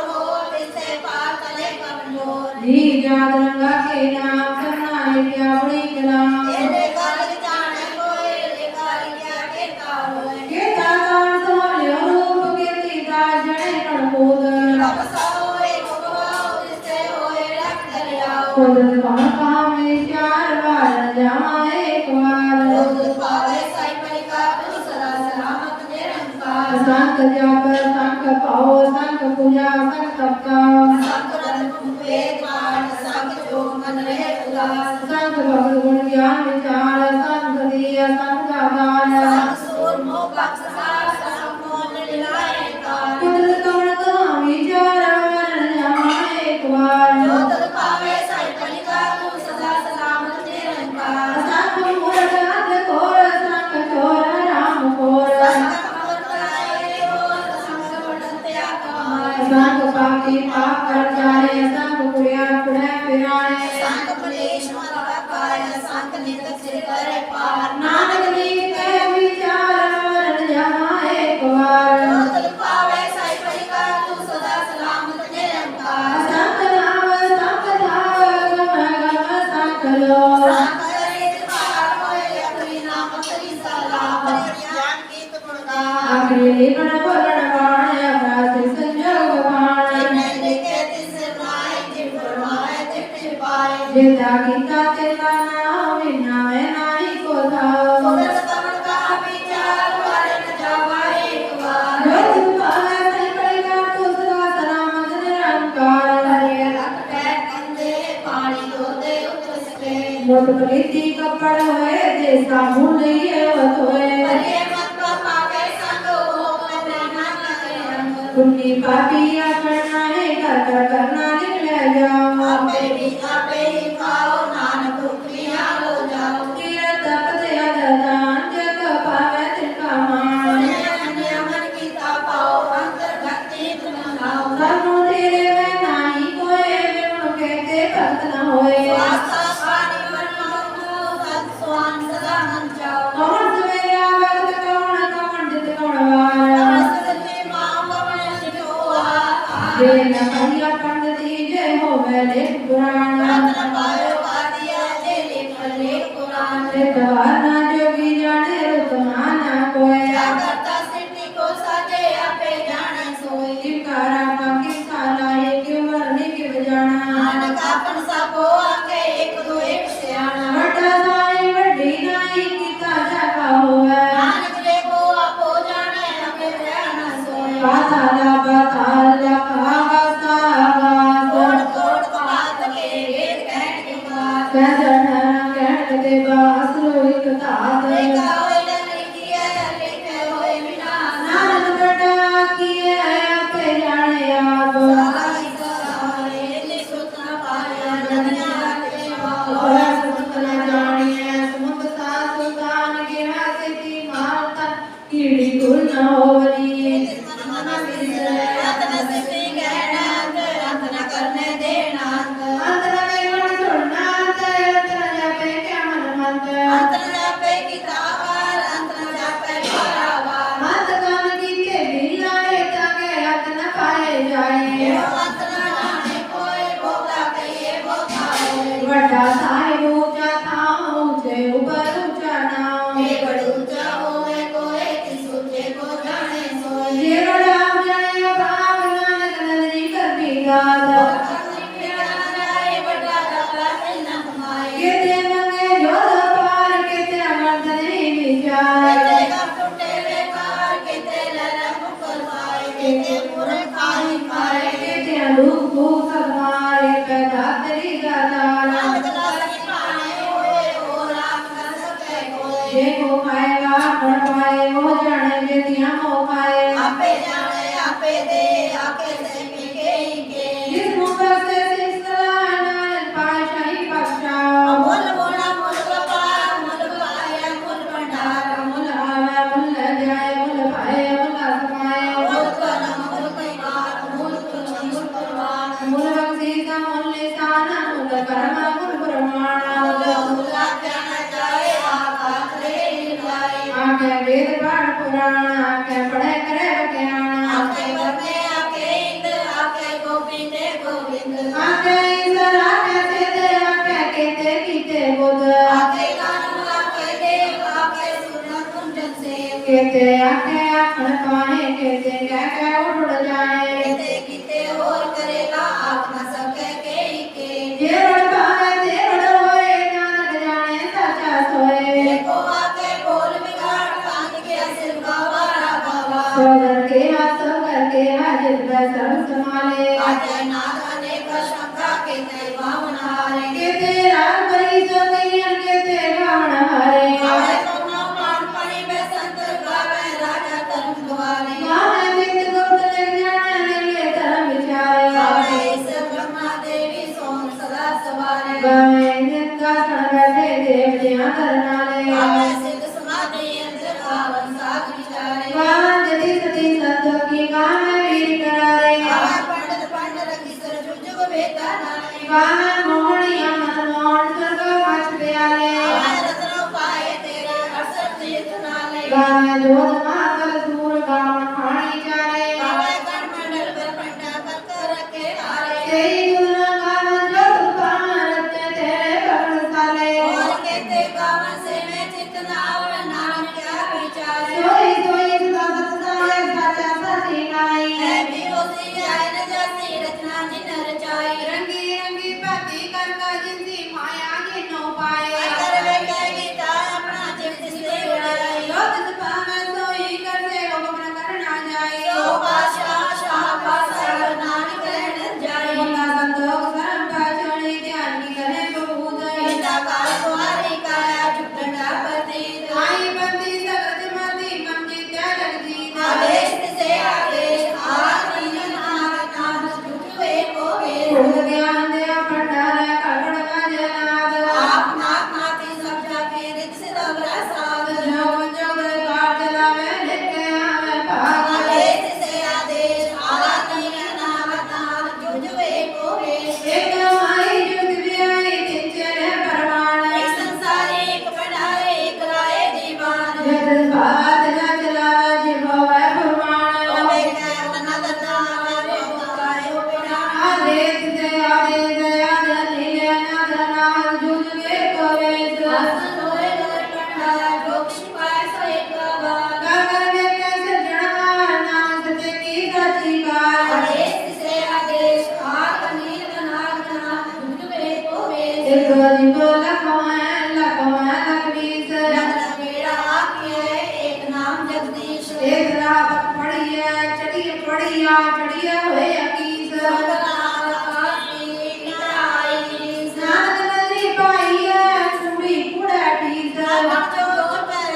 इससे पार करे कमजोर जी याद रंगा के नाम करना है क्या बड़ी कलाम ये काली जाने कोई ये काली क्या के होए के ताकार तुम्हारे रूप के सीता जड़े कड़बोद रब साओए भगवाओ इससे होए रख दरियाओ खुद कौन काम चार बार जाए एक बार रोज पावे साई परिका तू सदा सलामत निरंकार संक जप संक पाओ संक पूजा संक तप का संकरत वेद पाठ संक जो मन रहे उदास संक भगत गुण ज्ञान विचार संक दिया संक दान संक सूर मोह बख्श सास संक मोह निलाए कार कुदरत कौन काम विचार वरण जाए एक बार रोज पावे साई परिका तू सदा सलामत निरंकार संक मूर्ख अंध घोर संक चोर राम घोर संक कमर कराए और संक बढ़त्या कमाए संक पापी पाप कर जाए संक कुड़िया कुड़े फिराए संक मलेश मरवा पाए संक निंदक सिर करे पार नानक लिखे विचार वरण जाए एक बार रोज पावे साई परिका तू सदा सलामत निरंकार संक नाम संक धाम गम गम संक लो संक करे पार होए अपनी नाम तेरी सलाह ज्ञान गीत गुणगान आखिरी लिखण बोलण बाण अपराध संजोग बाण लिखे तिस नाय जिन फरमाए तिस पाए जेता गीता चेता नाम विना में नाही को थाओ सुरत कमल का विचार वारे न जावा एक बार रोज पावे से पड़ेगा तो सदा सलामत निरंकार हरे रख पैर कंधे पानी दो दे उतरते मोट प्रीति कपड़ होए जैसा भूल ये होए हरे मत पावे संग हो मैं ना करे पुण्य पापी करना है कर करना निकले जाओ आपे ही खाओ नानक भूखिया हो जाओ तीरथ तपते अदान जग पावे तिनका मान अन्य मन की पाओ अंतर भक्ति बनाओ धर्म तेरे में नाही कोई विमुख कहते भक्त न होए स्वास्थ्य पानी मन हो सत स्वान सदा मन जाओ कौन सवेरा वक्त कौन जित कौन वार नमस्ते मां पवन सिजोआ जे न कहिया पंडित जय हो वैले पुराण रत्न पायो पादिया जे लेख पुराण दवाना जोगी जाने रुतमाना कोई जागरता सिद्धि को साजे आपे जाने सोई जिकारा बाकी साला एक वर्णी के बजाना नानक आपन सापो आके एक दो एक सियाना वड्डा साई वड्डी नाई कीता जाका होवे नानक रे को आपो जाने आपे जाना सोई पाताला पाताला कागासा तोड़ गासा तोड़ बात के वेद कहत के बात कहना कहते बास लोक तात लेखा होए न लिखिए लिखे होए विनाश नानक बड़ा किए आपे जाने आप सारा सहारे इतने सुख न पाया दुनिया के और भाव सुतला जानिए समुद्र सुल्तान के हाथ की माता कीड़ी गुल न होवनी रत्न सिद्धि गहना रत्न करने देना अंतर में गुण छोड़ना अंतर जापे क्या मन मंत अंतर जापे किताबार अंतर जापे पारावार हाथ कान की के बिलाए ताके हाथ न पाए जाए अंतर जाने कोई भोगा कहिए भोगा होए वड्डा साहिब ऊंचा था ऊंचे ऊपर ऊंचा नाम ये बड़ ऊंचा होए कोई किस ऊंचे को जाने सोए ये बड़ा जाने भाव नानक नदरी कर बिगाड़ केते मंगे जोध पार केते अमर्दने विचार केते अलूप भूख मारे पैदा तेरी गादार जे को खाएगा पढ़ पाए वो जाने जे दिया हो खाए जिस मुख से सिसला नानक पाशाही बख्शा आके वेद पाठ पुराण आके पढ़े करे बख्यान आके बरने आके इंद्र आके गोविंद गोविंद आके इंद्र आके सिद्ध आके केते कीते बुध आके कानू आके देव आके सुन कुंजन से केते आके आखण पाए केते कह उड़ जाए केते कीते और करेगा आप न सके के जे उड़ पाए ते उड़ होए नानक जाने सचा सोए देखो आके बोल बिगाड़ कान के सिर गवारा गवा सोगर के हाथ करके हाजिर सब संभाले अजय नाथ अनेक शंका के ते भावन हारे केते राग भरी सो कहियन केते रावण हारे आवे तो नौ प्राण पड़ी में संत गावे राजा धर्म द्वारे गावे विद गुप्त ज्ञान ले धर्म विचारे आवे इस ब्रह्मा देवी सोम सदा सवारे गावे जिनका सण बैठे देव जिया करनाले आवे सिद्ध समाधि अंतर गावन साध विचारे गावे जति सती संतों की गावे वीर करारे आवे पंडित पंडित किसर जुग वेदा नारे गावे मोहनिया मन मोहन स्वर्ग मच प्यारे आवे रत्न पाए तेरे अरसत तीर्थ नाले गावे जोत मातल सूर गावन खानी चारे आवे गण मंडल पर पंडा कर रखे हारे तेरी गुना गावन जोत पावन रत्न तेरे पकड़ साले और कहते गावन से मैं चितना और नाम क्या विचारे सोई सोई सदा सत साले साचा सती नाई है भी होती आए न जाती रचना जिन रचाई रंगी रंगी पाती कर का जिनसी माया जिनो पाए कर वे कह गीता अपना चित से उड़ाई जोत पावे सोई कर से हुक्म करना जाए सो पाशाह शाह पाशाह नानक रहन जाए मुंगा संतोष धर्म का छोड़ी ध्यान की करे बबूद गीता काल तुम्हारी काया चुपटा प्रतीत आई बंदी सगत मती मंजी त्याग जीत आदेश से आदेश आदि नाथ नाथ झुके को खुद ज्ञान दिया भंडार कपड़ का जनाद आप नाथ नाथी सब जाके रित से दबरा साध जो जोग कार चलावे लेके आवे भाग आदेश से आदेश आदि नाथ नाथ झुके को एक माई जुग बियाई तिचरे परवान एक संसारी एक पढ़ाए एक राय दीवान जगत बात न चलावे जिभवे फरमान ओ बेटा नद नाम रे गायो बिना आदेश से आदेश आदेश नीले नाथ नाथ जुग के कोवेश आसन होए लोए पढ़ाया जोग शिपाय सो एक बार काकर के कैसे जड़वा नाम सत्य की सच्ची कार आदेश से आदेश आग नील नाग नाग झुके को वेश एक जिंदो लखवान लखबीस रत्न बेड़ा आके एक नाम जगदीश एक रात पड़िया चढ़िया हुए अकीस नाग आसी निराई नानक नदी पाइया चूड़ी कुड़ा टीस नाग जो पर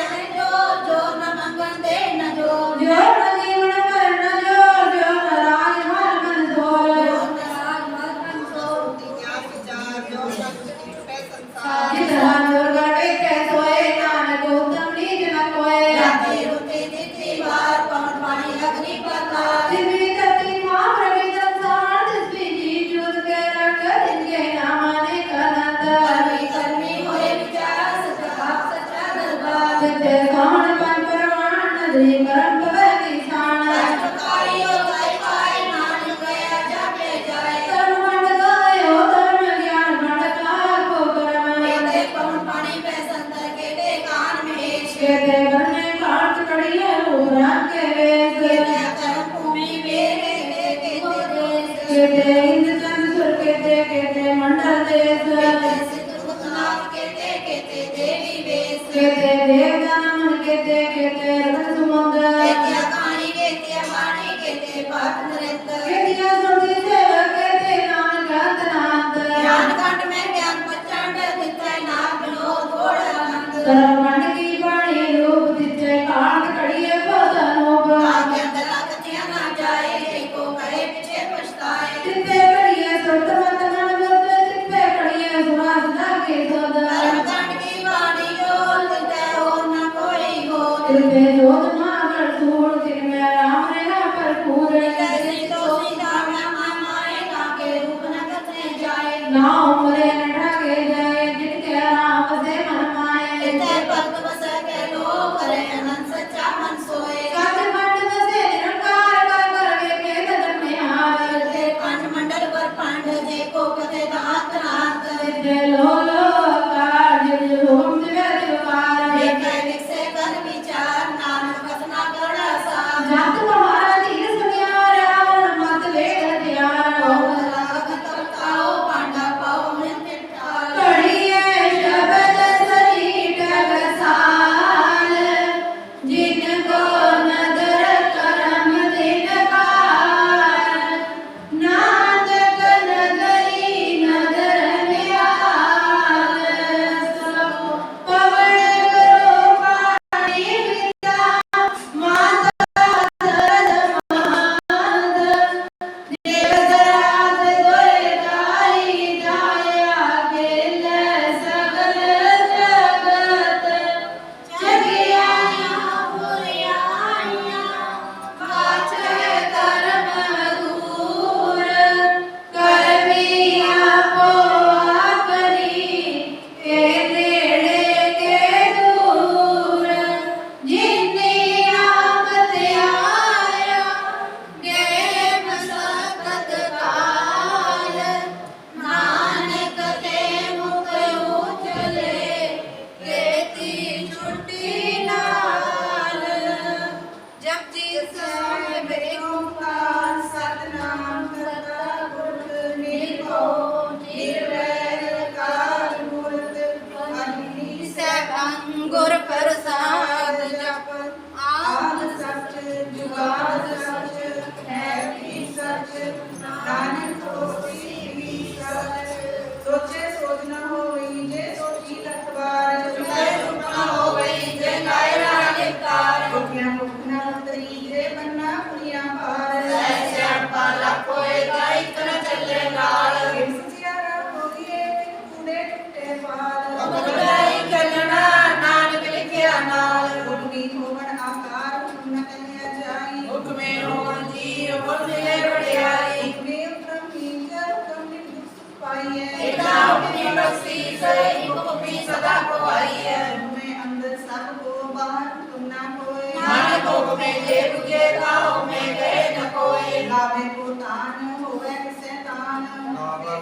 जो न मंगन दे न जो जो न जीवन पर न जो न राज हर मन जोर नाग मन सो जितना दुर्गा टेके सोए नानक उत्तम नीच न कोए राती रुती तिथि बार पवन पानी अग्नि पताल दिव्य तत्व मां प्रभु संसार दिव्य जी जुद के रख जिनके नाम ने कनंद कर्मी कर्मी होए विचार सच्चा सच्चा दरबार जिते कौन पन परवान नदी परम पवे निशान कष्टकारी हो गए पाए नानक गया जापे जाए कर्म मंड गायो धर्म ज्ञान मंड का को कर्म कहते पवन पानी पे संतर के दे कान में केते बनने काट कड़िए रूपरा के वेश कहते कर्म भूमि मेरे के देश केते इंद्र चंद्र सुर केते मंडल देश कहते सिद्ध भूतनाथ कहते देवी वेश केते देवता नमन केते रतन सुमंद कहते कहानी कहते वाणी कहते पाठ नृत्य केतिया सुरती सेवक केते नाम गातनाथ ज्ञान कांड में ज्ञान प्रचंड दिते नाम बिनो थोड़ आनंद धर्म मंड की वाणी रूप दिते कांड कड़िए पदनोब आगे अंदर कथिया ना जाए को करे पीछे पछताए चित्ते कड़िए सुरत मत मन बुद्ध चित्ते कड़िए सुरास लागे सोद धर्म कांड की वाणी जो दिते और न कोई हो चित्ते जोत मागर सूर जिनमें राम रेहा भरपूर कैसी तो सीधा मामाए काके रूप न कथे जाए ना उमरे न ढके जाए जिनके राम से मन माए इते भक्त बस के लोग करे न बाहर तुम ना कोई। नानक हुक्मे जे बुझे ताओ में गए न कोई। गावे को तान होवे किसे तान, गावे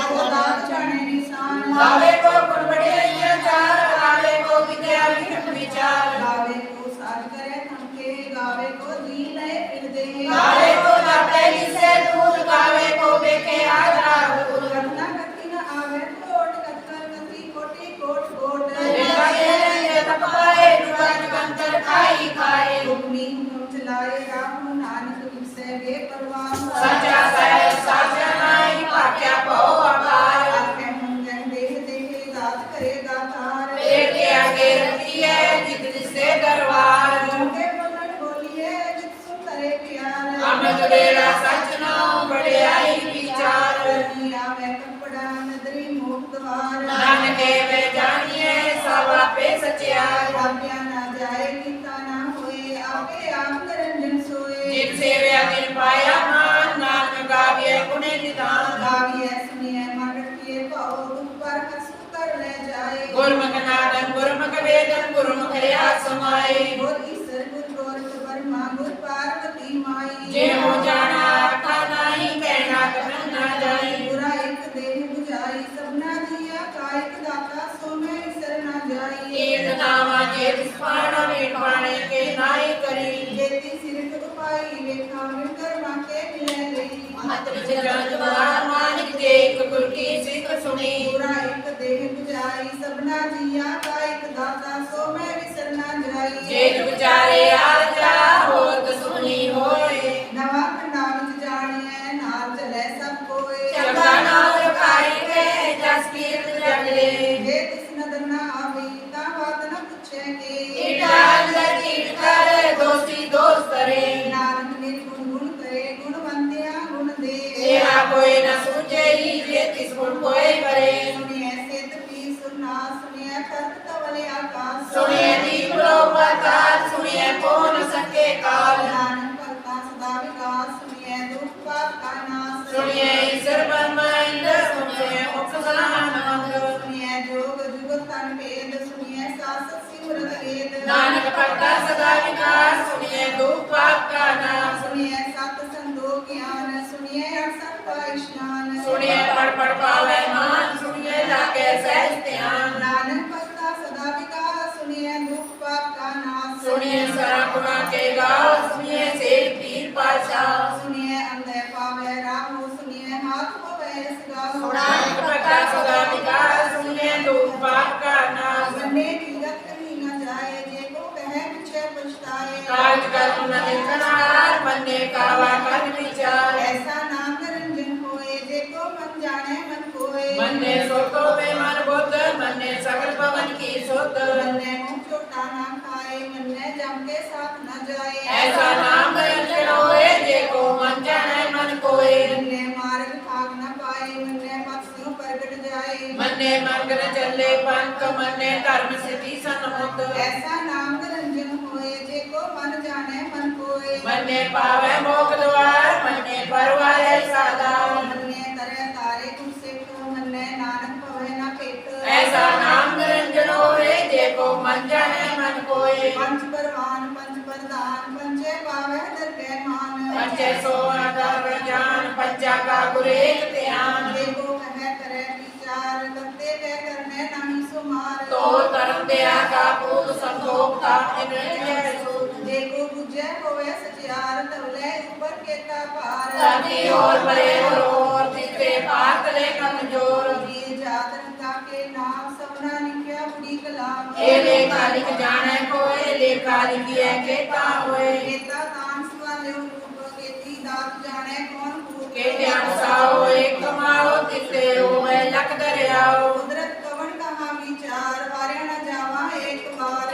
को दात जाने निशान। गावे को गुण बढ़िया चार, गावे को विद्या विक्रम विचार। गावे को साज करे थमके, गावे को जी लय फिर दे। गावे को जापे से दूर, गावे को बेके आधार दूर। घटना घटी न आवे कोट, कतकर कति कोटि कोट कोट। बेटा ये तप पाए, दुकान कंकर खाई खाए। हुक्मी हुक्म चलाए राम, नानक तुमसे बेपरवाह। सचा सह साचा नाई, पाक्या पाओ अपार। आखे मंगन देह देहे, दात करे दातार। पेट के आगे रखी है, जित जिसे दरबार। उनके पलट बोलिए, जित सुन करे प्यार। अमृत बेड़ा सच नाम, बड़े आई विचार। दुनिया में कपड़ा नदरी मुख द्वार। नानके वे जानिए, सवा पे सचियार। आज्ञा ना जाए गीता ना होए, आपे आप निरंजन सोए। जिन सेव्या तिन पाया मान, नानक गाविए गुणे निधान। गाविए सुनिए मन रखिए, पाओ दुख पर हंस कर ले जाए। गुरुमुख नादन गुरुमुख वेदन, गुरुमुख या समाए। गुर ईश्वर गुर गोरख ब्रह्मा, गुर पार्वती माई। जे हो जाना आखा नाही, कहना कहन ना जाई। बुरा एक देह बुझाई, सबना दिया कायिक दाता, सो मैं ईश्वर ना जाई। तीर्थ नामा जे विस्फाड़ा, मीठ पाने के नाई करी। जेती सिरक उपाई, वेखा मिलकर माके मिले गई। महत विच जन द्वार, मानिक जे एक गुर की सिख सुनी। बुरा एक देह बुझाई, सबना दिया कायिक दाता, सो मैं ईश्वर ना जाई। जे विचारे आजा, होत सुनी होए। नवा खंडा विच जानिए, नाल चले सब कोय। चंगा नाम रखाई के, जस कीर्त जगले। जे तिस नदर ना आवी, ता बात न पूछे के। ईटा अंदर कीट करे, दोषी दोष करे। नानक निर्गुण गुण करे, गुणवंतिया गुण दे। तेरा कोई न सूझे ही, जे तिस गुण कोई करे। सुनिए सिद्ध पी सुना, सुनिए खत तवले आकाश। सुनिए दीप लो पाताल, सुनिए को न सके काल। नानक भगता सदा विकास, सुनिए दुख पाप का नाश। सुनिए ईश्वर ब्रह्मांड, सुनिए मोक्ष सनानंद। सुनिए जोग जुग तन वेद, सुनिए शास्त्र सिमरत वेद। नानक भगता सदा विकास, सुनिए दुख पाप का नाश। सुनिए सत संतोष ज्ञान, सुनिए अड़सठ का स्नान। सुनिए पढ़ पढ़ पावे मान, सुनिए जाके सहज ध्यान। नानक भगता सदा विकास, सुनिए दुख पाप का नाश। सुनिए सरा गुना के गाओ, सुनिए सेठ पीर पाशाह। सुनिए अंधे पावे राम, सुनिए हाथ पावे सगाओ। नानक भगता सदा विकास, सुनिए दुख पाप का नाश। बंदे की गत कहीं न जाए, जे को कहे पीछे पछताए। काज कर्म न देखनार, बन्ने कावा कर विचार। ऐसा नाम निरंजन होए, जे को मन जाने मन कोय। मन्ने सोतो में मन बुद्ध, मन्ने सकल पवन की सुध। मन्ने मुंह चोटा ना खाए, मन्ने जम के साथ न जाए। ऐसा नाम निरंजन होए, जे को मन जाने मन कोय। मन्ने मार्ग भाग न पाए, मन्ने पक्षियों प्रगट जाए। मन्ने मंग न चले पंथ, मन्ने धर्म सिद्धि सन्मुख। ऐसा नाम निरंजन होए, जे को मन जाने मन कोय। मन्ने पावे मोक्ष द्वार, मन्ने परवारे साधार। मन्ने तरे तारे तुम सिख, मन्ने नानक पवे न पेट। ऐसा नाम निरंजन होए, जे को मन जाने मन कोय। पंच परवान पंच प्रधान, पंचे पावे दर के मान। पंचे सोना कर जान, पंचा का गुरेक ध्यान। जे को कहे करे विचार, करते कह करने नहीं सुमार। तो धर्म दया का पूत, संतोष का निरंजन सूत। जे को बुझे होवे सचियार, तवले ऊपर के पार। धरती और परे और तीसरे पार तले कमजोर। वीर जात रंगा के नाम, सबना लिखिया बुरी कलाम। ए लेखा लिख जाने कोय, लेखा लिखिए केता होए। केता दान सिवाले रूप, केती दात जाने कौन कूप। के ध्यान साओ एक कमाओ, तिसरे होए लख दरियाओ। कुदरत कवन कहा विचार, वारे न जावा एक बार।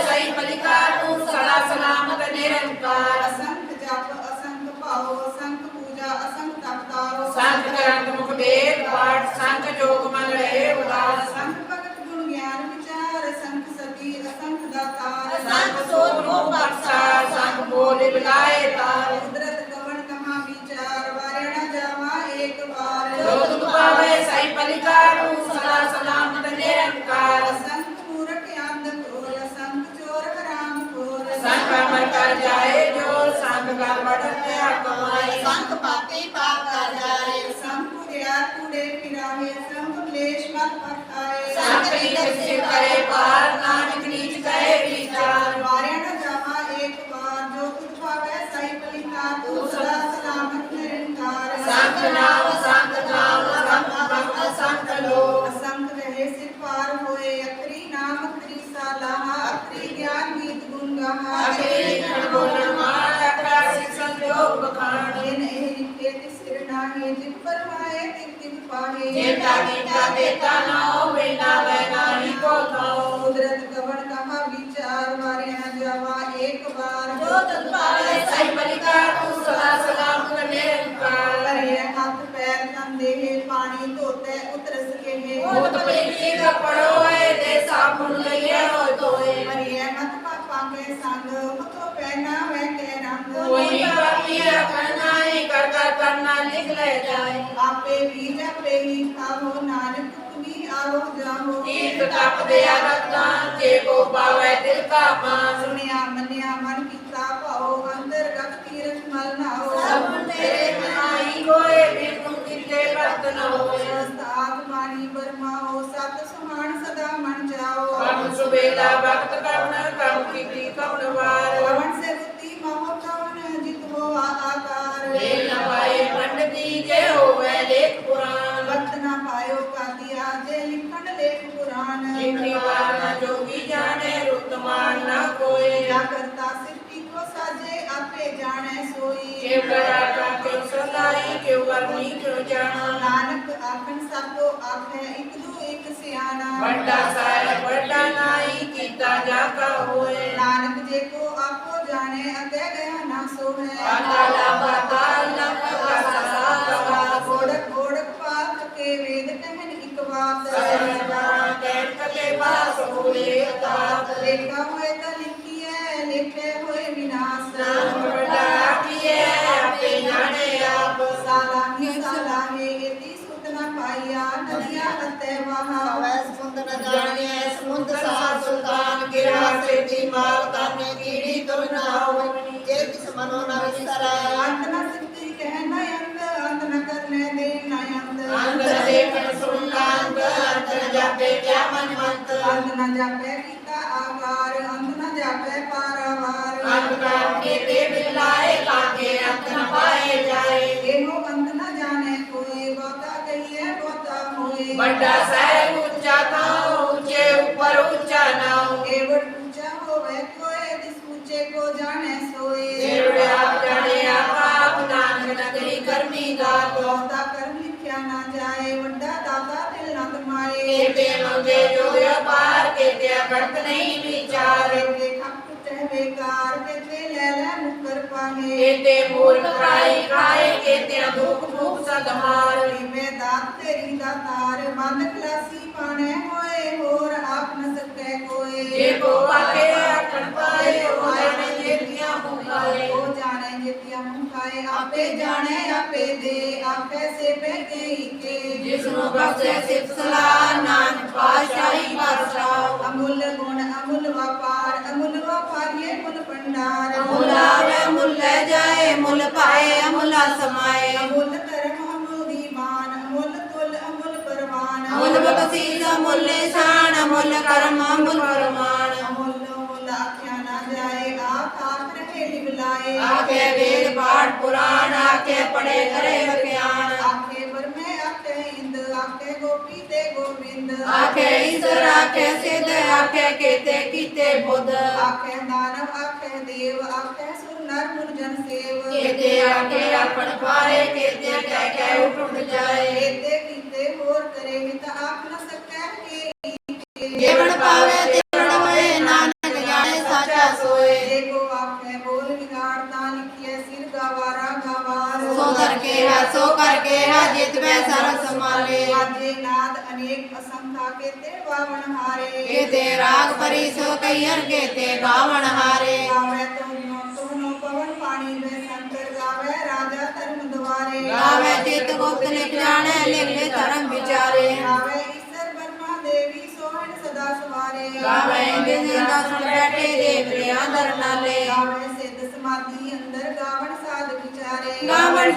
सही मलिका तू सदा सलामत निरंकार। असंख्य जप असंख्य पाओ, असंख्य पूजा असंख्य तपताओ। संत ग्रंथ मुख वेद पाठ, संत जोग मन रहे उदास। असंख्य भगत गुण ज्ञान विचार, असंख्य सती असंख्य दातार। संत सोच को बख्शार, संत बोले बिलाए तार। कुदरत कवन कहा विचार, वारे न जावा एक बार। जो तुम पावे सही मलिका तू सदा सलामत निरंकार। असंख्य मूर्ख अंध घोर, असंख्य का बढ़ते कमाई संग पापी पाप का जाए संग कुड़िया कूड़े फिरावे संग क्लेश मत पकाए संग नीच से करे पार नानक नीच करे विचार वारे न जावा एक बार जो कुछ पावे सही पलिका तू सदा सलामत निरंकार संग नाम संग संग लोग असंग रहे सिर पार होए अकरी नाम अकरी सालाहा अकरी ज्ञान गीत गुण गाहा अकरी बोलन मान अकरा शिक्षण योग बखान जिन एह लिखे तिसिर नाहे जिन परमाए तिन तिन पाहे जेता गीता देता ना हो बिना वैना ही को खाओ कुदरत गवन कहा विचार वारे न जावा एक बार जो तुम पावे सही बलिका तू सदा सलाम करने करे हाथ पैर कंधे है पानी धोते उतर सके है भूत प्रीति का पड़ो है दे साबुन लइए हो तोए मरिए मत पापा के संग तो पहना वे के रंग कोई पापी करना ही करना लिख ले जाए आपे भी जपे ही खाओ नानक तुम भी आओ जाओ तीर्थ तप दया रत्न जे को पावे दिल का मान सुनिया मनिया मन कीता पाओ अंतर्गत तीर्थ मल नाओ सब तेरे बनाई कोई भी तुम किते वर्त न होए आत्मानी बरमाओ सत समान सदा मन जाओ हम सुबेला भक्त कर्ण कम की कौन वार कवन से बुद्धि मोह कवन जित हो आकार वेल न पाए पंडिती जे होवे लेख पुराण वक्त न पायो का दिया जे लिखन लेख पुराण जितनी बार न जोगी जाने रुतमान न कोई क्या करता सिद्धि को साजे आपे जाने सोई क्यों करा का क्यों सलाई क्यों करनी क्यों जाना नानक आखन सबो आखे एक दू एक सियाना बड़ा साहेब बड़ा नाई कीता जाका होए नानक जे को आपो जाने अगे गया ना सो है पाताला पाताल न का गोड़क गोड़क पाक के वेद कहन एक बात सरदार कैट के पास होए तात लेखा हुए त लिखिए लिखे हुए विनाश नाम बड़ा किए आपे जाने आप सालाहे यति सुत न पाइया नदिया अते वहा समुद्र न जानिए समुद्र साथ सुल्तान गिरा से दिमाग ताने कीड़ी तो न हो जे किस मनो न विसराय अंत न सिद्धि कहना अंत न करने दे नयंत अंतर देखन सुल्तान अंतर जापे क्या मन मंत अंत न जापे गीता आकार अंत न जापे पारावार अंतकार के ते बिलाए काके अंत न पाए जाए एहो अंत न जाने कोई गोता कहिए गोता होए बड़ा साहेब ऊंचा था ऊंचे ऊपर ऊंचा नाव एवं ऊंचा होवे कोई जिस ऊंचे को जाने सोए देवड़े आप जाने आप नानक नगरी करमी गातो गोता कर्म लिखया ना जाए वड्डा दाता दिल न कमाए केते मंगे जो व्यापार केते करत नहीं विचार के खप टूटे बेकार के ले मुकर पाहे केते मूर्ख खाए केते भूख भूख सदमार में दात तेरी दातार बंद खलासी पाने होए और आप न सके कोई जे को आके आखन पाए हो जाने जेतियां मुकाए वो जाने जितिया मुखाए आपे जाने आपे दे आपे से पे गई के जिसनु बख्शे सिर्फ सलाह नानक पाशाही बादशाह अमूल्य गुण अमूल्य व्यापार ये मुल भंडार अमूल आवे अमूल ले जाए मूल पाए अमूला समाए अमूल्य धर्म अमूल दीवान अमूल्य तुल अमूल्य परवान अमूल बख्शीश अमूल निशान अमूल कर्म अमूल फरमान अमूल्य आख्या ना जाए आख रहे लिबलाए आके वेद पाठ पुराण आके पढ़े करे ज्ञान आखे वर में आखे इंद आखे गोपी ते गोविंद आके ईश्वर आके सिद्ध आके केते कीते बुद्ध आखे दानव आखे देव आखे सुर नर मुर जन सेव केते आके अपन पाए केते कह के उठ जाए केते कीते होर करे हित आप न सकै के जीवन पावे तिरण होए नानक जाने साचा सोए देखो आखे बोल बिगाड़ता लिखिए सिर गवारा गवार सो करके है जितवे सर संभाले आजे नाद अनेक असंख्या केते वावन हारे केते राग परी सो कैयर केते गावन हारे गावे तुम पवन पानी में संकर गावे राजा धर्म द्वारे गावे चित गुप्त लिख जाने लिख ले धर्म विचारे गावे ईश्वर ब्रह्मा देवी सोहन सदा सवारे गावे दिन दर्शन बैठे देव लिया दर नाले गावे सिद्ध समाधि अंदर गावन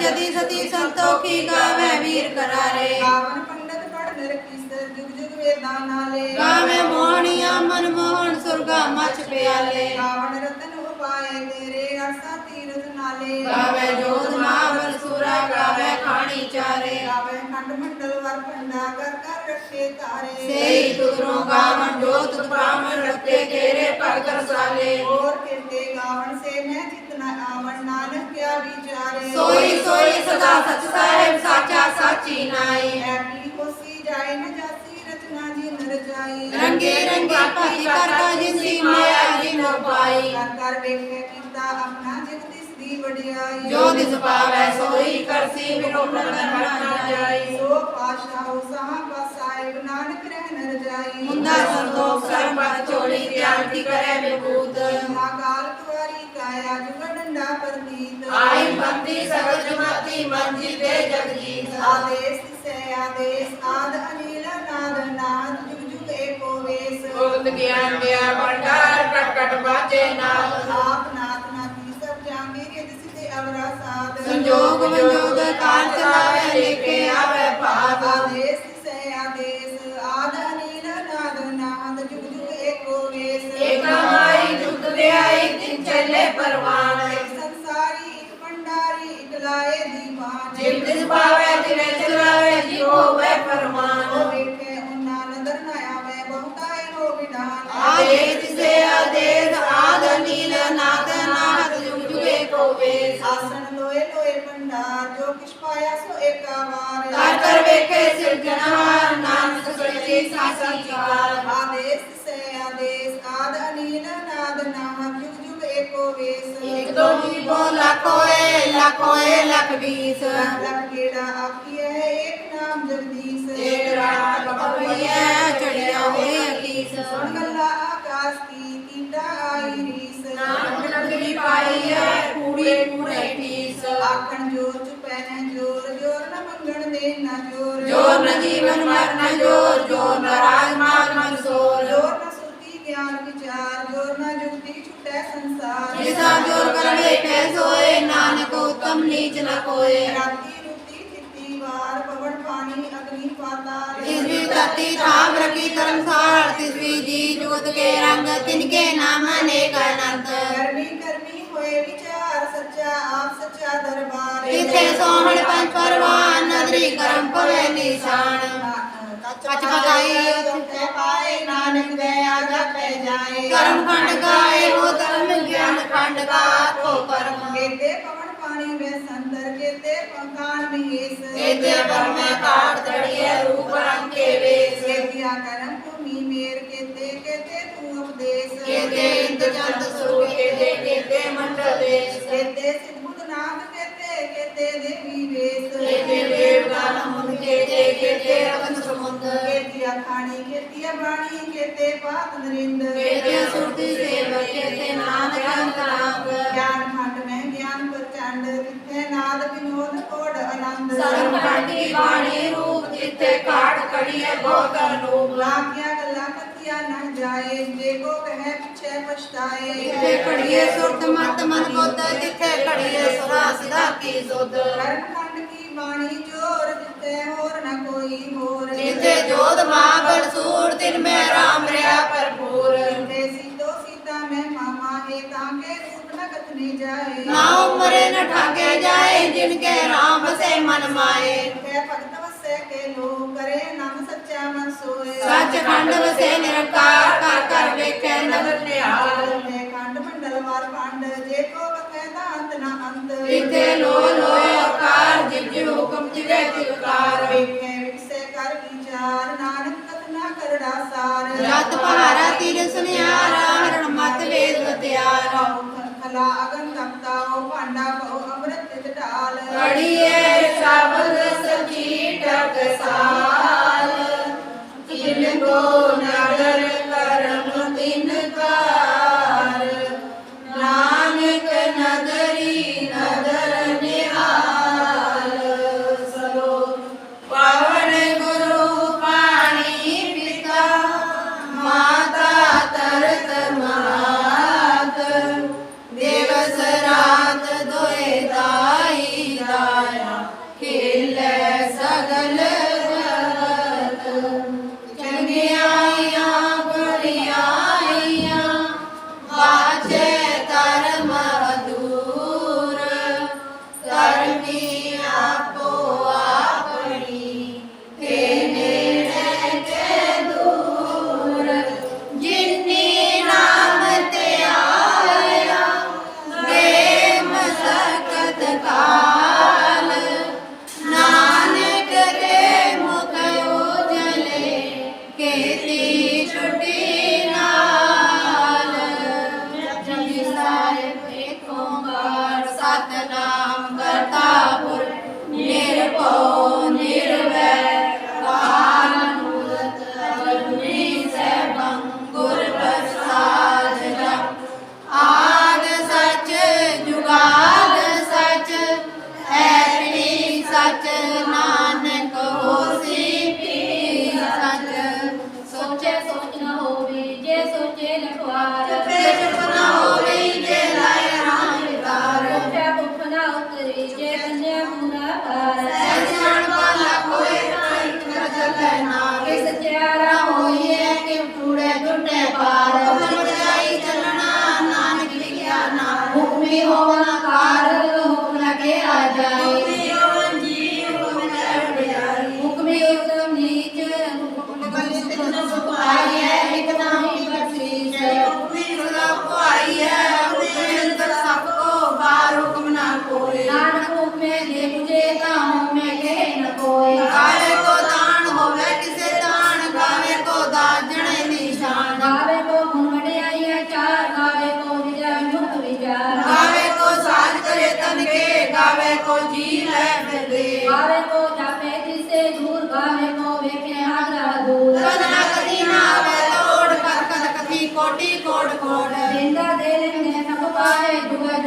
जति सती संतोखी गावे वीर करारे गावन पंडित पढ़ निरकिस जुग जुग वेदां नाले गावे मोहनिया मनमोहन सुरगा मच प्याले गावन रतन उपाय तेरे अरसा तीरथ नाले गावे जोध महाबल सुरा गावे खानी चारे गावे खंड मंडल वर पंडा कर कर रखे तारे सेई तुरो गावन जो तुत ब्राह्मण रखे तेरे पग साले और कहते गावन से मैं जितना आवन नानक क्या विचारे सोई सोई सदा सच साहेब साचा साची नाई ऐपी होसी जाए न जासी रचना जी नर जाई रंगे रंगे पति करता जिनसी माया जिन पाई कर कर देखे कीता अपना जगदीश दी वडियाई जो दिस पावे सोई करसी विरोध न जाई सो पाशाह सहा पासाए नानक रह नर जाई मुंदा संतोष सर्वत छोड़ी त्याग की करे विभूत काल कुवारी काया जुग डंडा प्रतीत आई भक्ति सगल जमाती मंजी दे जगजीत आदेश से आदेश आद अनिल नाद नाद जुग जुग एको वेश भगत ज्ञान दिया भंडार कट कट बाजे नाथ आप नाथ नाथी सब जांगे रिद सिद्धि अवरा साध संजोग विजोग कार चलावे लेके आवे पाद आदेश से आदेश आद अनिल नाद नाद जुग जुग एको वेश एक माई जुग दे आई दिन चले परवान एक संसारी एक भंडारी एक लाए दीवान जिम दिस पावे दिने चलावे जी होवे ओ फरमान देखे उन्ना नदर न आवे बहुताय हो विधान आदेश से आदेश आद नील नाद नाद जुग जुगे को वेश आसन लोए लोए भंडार जो किछ पाया सो एका वार कर कर वेखे सिरजनहार नानक सच्ची साची कार आदेश से आदेश आद अनिल नाद नाद जुग जुग एको वेश एक दो ही बोला कोए लख बीस लख गेड़ा आखिए है एक नाम जगदीश एक रात बबैया चढ़िया हुए अकीस सुन गल्ला आकाश की कीटा आई रीस नानक नगरी पाई है पूरी पूरे पीस आखन जोर चुपै न जोर जोर न मंगण दे न जोर जोर न जीवन मरना जोर जोर न राजमार्ग मंसूर जोर न सुरती ज्ञान विचार जोर न जुगती छुटे संसार जिसा जोर कर बैठे सोए नानक उत्तम नीच न कोय राती रुती तिथि वार पवन पानी अग्नि पाताल तिसवी तत्ती थाम रखी धर्मसार तिसवी जी जुगत के रंग तिनके नाम अनेक अनंत गर्मी गर्मी होए विचार सच्चा आप सच्चा दरबार तिथे सोहण पंच परवान नदरी करम पवे निशान कच पकाई पाए नानक दया जपे जाए कर्म खंड गाए हो धर्म ज्ञान खंड का तो कर्म केते पवन पानी में संदर केते पंखान में येस केते पर में काट तड़िए रूप रंग के वेश केतिया करम भूमि मेर केते केते तू उपदेश केते इंद्र चंद सूर्य केते मंडल देश केते सिद्धनाथ केते देवी वेश केते देवगण मुनि केते रतन समुद्र केतिया खानी केतिया बाणी केते पात नरिंद केते सुरति सेवक केते नानक अंतरांग ज्ञान खंड में ज्ञान प्रचंड किथे नाद विनोद कोड आनंद सर्व खंड की वाणी रूप जिथे काट कड़िए बहुत अनूप लाखिया गल्ला कतिया न जाए देखो कहे पीछे पछताए जिथे कड़िए सुरत मत मन बुद्ध जिथे कड़िए सुरा सिधा की सुध कर्ण खंड की वाणी जोर जिथे होर न कोई होर जिथे जोध महाबल सूर दिन में राम रहा भरपूर जिथे सीतो सीता में मामा है ताके रूप न कथने जाए ना उमरे न ठाके जाए जिनके राम से मन माए जिथे भक्त वसे के लोग करे नाम सच्चा मन सोए सच खंड से निरंकार कर कर वेखे नगर निहाल खंड मंडल वार खंड जे को कहे दांत न अंत जिथे लो आकार जिव जिव हुक्म जिवे तिवकार वेखे विकसे कर विचार नानक कथना करड़ा सार रत पहारा तीर सुनियारा हरण मत वेद त्यार खला अगन तपताओ पांडा बहु अमृत ढाल कड़िए शब्द सची टकसाल तिनको नगर करम तिनकार नानक नगरी नगर निहाल सरो पवन गुरु पानी पिता माता तरत महात दिवस रात दोए दाई दाई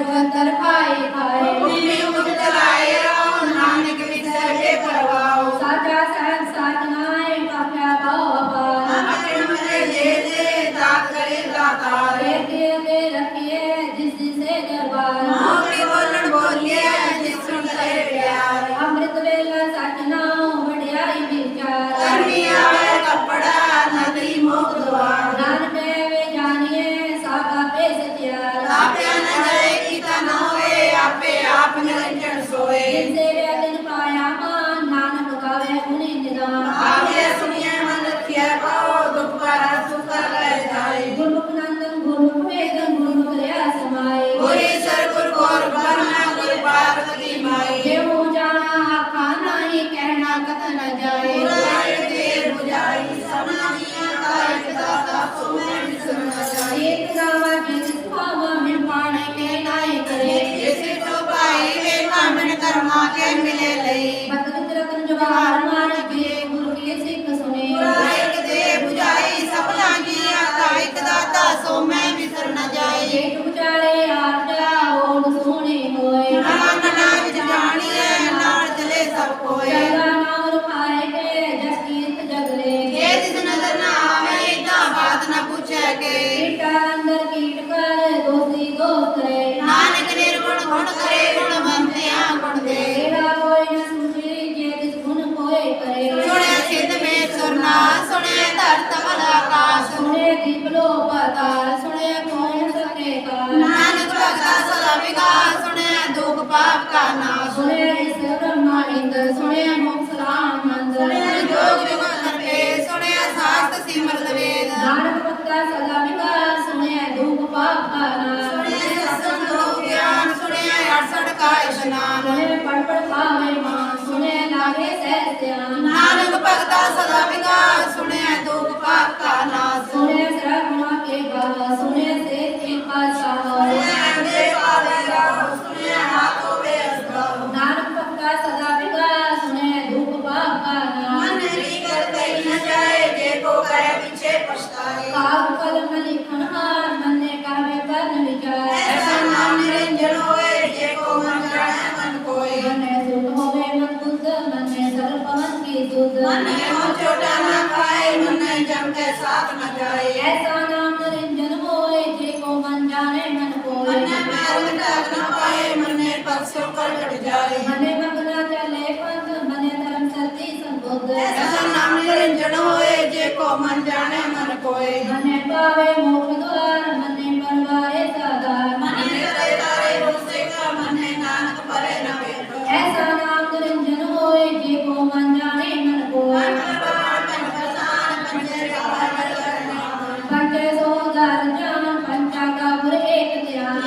ਜਗਤਰ ਖਾਏ ਖਾਏ ਭੂਮੀ ਮੁਕਤ ਲਾਏ ਰਹੋ ਨਾਨਕ ਵਿਸਰ ਕੇ ਪਰਵਾਓ ਸਾਚਾ ਸਹਿਬ ਸਾਚਨਾਏ ਕਾਪਿਆ ਬਹੁ ਅਪਾਰ ਆਪਣੇ ਮਨੇ ਦੇ ਦਾਤ ਕਰੇ ਦਾਤਾਰ ਕੇ ਰੱਖੀਏ ਜਿਸ ਜਿਸੇ ਦਰਬਾਰ ਮੋਕੇ ਬੋਲਣ ਬੋਲੀਏ ਜਿਸ ਸੁਣ ਕਰੇ ਪਿਆਰ ਅੰਮ੍ਰਿਤ ਵੇਲਾ ਸਚ ਨਾਮ ਵਡਿਆਈ ਵਿਚਾਰ ਕਰਮੀ ਆਵੇ ਕੱਪੜਾ ਨਦੀ ਮੋਖ ਦਵਾਰ ਨਾਨਕ ਵੇ ਜਾਣੀਏ ਸਾਗਾ ਪੇ ਸਚਿਆਰ ਆਪਿਆ ਨ ਜਾਏ ਕੀਤਾ ਨ ਹੋਏ ਆਪੇ ਆਪ ਨਿਰੰਜਨ ਸੋਏ ਜਿਸੇ ਵੇ ਦਿਨ ਪਾਇਆ ਮਾਨ ਨਾਨਕ ਗਾਵੇ ਗੁਣੀ ਨਿਦਾਨ ਆਪੇ ਸੁਣੀਏ ਮਨ ਰਖਿਆ ਪਾਓ ਦੁਖ ਪਾਰਾ ਸੁਖ ਲੈ ਜਾਏ ਗੁਰਮੁਖ ਨੰਦਨ ਗੁਰਮੁਖ ਵੇਦਨ ਗੁਰਮੁਖ ਰਿਆ ਸਮਾਏ ਗੁਰੀ ਸਰ ਗੁਰ ਗੋਰ ਬਰਨਾ ਗੁਰ ਪਾਰਵਤੀ ਮਾਈ ਦੇਉ ਜਾਣਾ ਆਖਾ ਨਹੀਂ ਕਹਿਣਾ ਕਤ ਨ ਜਾਏ ਗੁਰਾਇ ਦੇ 부ਜਾਈ ਸਭਨਾ ਦੀਆਂ ਕਾਇ ਦਾਤਾ ਸੋਮੈ ਵਿਸਰ ਨ ਜਾਏ ਏਕ ਨਾਵਾ ਜਿਸ ਸੁਭਾਵਾ ਮਿਲ ਪਾਣੇ ਕੇ ਨਾਏ ਕਰੇ ਇਸੇ ਤੋਂ ਪਾਈ ਵੇ ਕਾਮਣ ਕਰਮਾ ਕੇ ਮਿਲੇ ਲਈ ਬਤਨ ਰਤਨ ਜਵਾਹਰ ਮਾਨ ਕੇ ਗੁਰੂ ਕੀ ਸਿੱਖ ਸੁਨੇ ਗੁਰਾਇ ਦੇ 부ਜਾਈ ਸਭਨਾ ਦੀਆਂ ਕਾਇ ਦਾਤਾ ਸੋਮੈ ਵਿਸਰ ਨ ਜਾਏ ਏਕ ਵਿਚਾਰੇ ਆਰਜਾ ਓੜ ਸੋਹਣੇ ਹੋਏ ਨਾਮ ਨਾਮ ਜਾਣੀਏ ਨਾਲ ਚਲੇ ਸਭ ਕੋਏ ਜਗਾ ਨਾਮ ਰਖਾਏ ਕੇ ਜਸ ਕੀਰਤ ਜਗਲੇ ਇਹ ਜਿਸ ਨਜ਼ਰ ਨਾ ਆਵੇ ਤਾਂ ਬਾਤ ਨਾ ਪੁੱਛੇ ਕੇ ਕੀਟਾ ਅੰਦਰ ਕੀਟ ਕਰ ਦੋਸੀ ਦੋਸਤ ਰੇ ਨਾਨਕ ਨਿਰਗੁਣ ਗੁਣ ਕਰੇ ਗੁਣਵੰਤਿਆਂ ਗੁਣ ਦੇ ਤੇਰਾ ਕੋਈ ਨ ਸੁਣੀ ਜੇ ਤਿਸ ਗੁਣ ਕੋਏ ਕਰੇ ਸੁਣਿਆ ਸਿੱਧ ਮੇ ਸੁਰਨਾ ਸੁਣਿਆ ਧਰਤ ਮਲ ਆਕਾਸ਼ ਸੁਣੇ ਦੀਪ ਲੋ ਪਤਾਲ ਸੁਣੇ ਕੋਣ ਸਕੇ ਕਾਲ ਨਾਨਕ ਭਗਤਾ ਸਦਾ ਵਿਗਾਸ ਸੁਣਿਆ ਦੁਖ ਪਾਪ ਕਾ ਨਾਸ਼ ਸੁਣੇ ਇਸ ਬ੍ਰਹਮਾ ਇੰਦਰ ਸੁਣੇ ਮੁਖ ਸਲਾਮ ਮੰਦਰ ਸੁਣਿਆ ਜੋਗ ਜੁਗ ਕਰਪੇ ਸੁਣਿਆ ਸਾਸਤ ਸਿਮਰਤ ਵੇਦ ਨਾਨਕ ਭਗਤਾ ਸਦਾ ਵਿਕਾਸ ਸੁਣੇ ਦੁਖ ਪਾਪ ਕਾ ਨਾਸ਼ ਸੁਣਿਆ ਸਤਸੰਗ ਗਿਆਨ ਸੁਣਿਆ 68 ਕਾ ਇਸ਼ਨਾਨ ਸੁਣੇ ਪੜ ਪੜ ਖਾਵੇ ਮਾਂ ਸੁਣੇ ਲਾਗੇ ਸਹਿ ਧਿਆਨ ਨਾਨਕ ਭਗਤਾ ਸਦਾ ਵਿਗਾਸ ਸੁਣਿਆ ਦੁਖ ਪਾਪ ਕਾ ਨਾਸ਼ ਸੁਣੇ ਸਰਗੁਣਾ ਕੇ ਗਾ ਸੁਣੇ ਸੇ ਕੇ ਪਾਸ਼ਾ ਸੁਣਿਆ ਦੇ ਪਾਵੇ ਰਾਹ ਸੁਣਿਆ ਹਾਥੋਂ ਵੇਸ ਗਾਉ ਨਾਨਕ ਭਗਤਾ ਸਦਾ ਵਿਕਾਸ ਸੁਣੇ ਦੁਖ ਪਾਪ ਕਾ ਨਾਸ਼ ਮਨ ਰੀ ਕਰ ਕਈ ਨ ਜਾਏ ਜੇ ਕੋ ਕਰੇ ਪਿਛੇ ਪਛਤਾਏ ਕਾਲ ਕਲਮ ਲਿਖਣ ਹਾਰ ਮੰਨੇ ਕਾਵੇ ਕਰਨ ਵਿਚਾਰ ਐਸਾ ਨਾਮ ਨਿਰੰਜਨ ਹੋਏ ਜੇ ਕੋ ਮਨ ਜਾਣੈ ਮਨ ਕੋਏ ਮਨੇ ਸੁਧ ਹੋਵੇ ਮਨ ਬੁੱਧ ਮਨੇ ਸਰਲ ਪਵਨ ਕੀ ਦੁਧ ਮਨ ਹੋ ਛੋਟਾ ਨਾ ਖਾਏ ਮਨ ਜਮ ਕੇ ਸਾਥ ਨ ਜਾਏ ਐਸਾ ਨਾਮ ਨਿਰੰਜਨ ਹੋਏ ਜੇ ਕੋ ਮਨ ਜਾਣੇ ਮਨ ਕੋਏ ਮਨ ਮਾਰਗ ਟਾਕ ਨ ਪਾਏ ਮਨ ਪਕਸੋ ਕਰ ਘਟ ਜਾਏ ਮਨੇ ਮਗਨਾ ਚਲੇ ਪੰਥ ਮਨੇ ਧਰਮ ਸਤੀ ਸੰਬੁੱਧ ਐਸਾ ਨਾਮ ਨਿਰੰਜਨ ਹੋਏ ਜੇ ਕੋ ਮਨ ਜਾਣੈ ਮਨ ਕੋਏ ਮਨੇ ਪਾਵੇ ਮੋਖ ਦੁਆਰ ਮਨੇ ਪਰਵਾਰੇ ਸਾਦਾਰ ਮਨ ਕਰੇ ਤਾਰੇ ਰੋਸੇ ਕਾ ਮਨ ਨਾਨਕ ਪਰੇ ਨ ਵੇਖ ਐਸਾ ਨਾਮ ਨਿਰੰਜਨ ਹੋਏ ਜੇ ਕੋ ਮਨ ਜਾਣੇ ਮਨ ਕੋਏ ਪੰਚੇ ਸੋ ਦਰ ਜਾਨ ਪੰਚਾ ਕਾ ਪੁਰ ਏਕ ਧਿਆਨ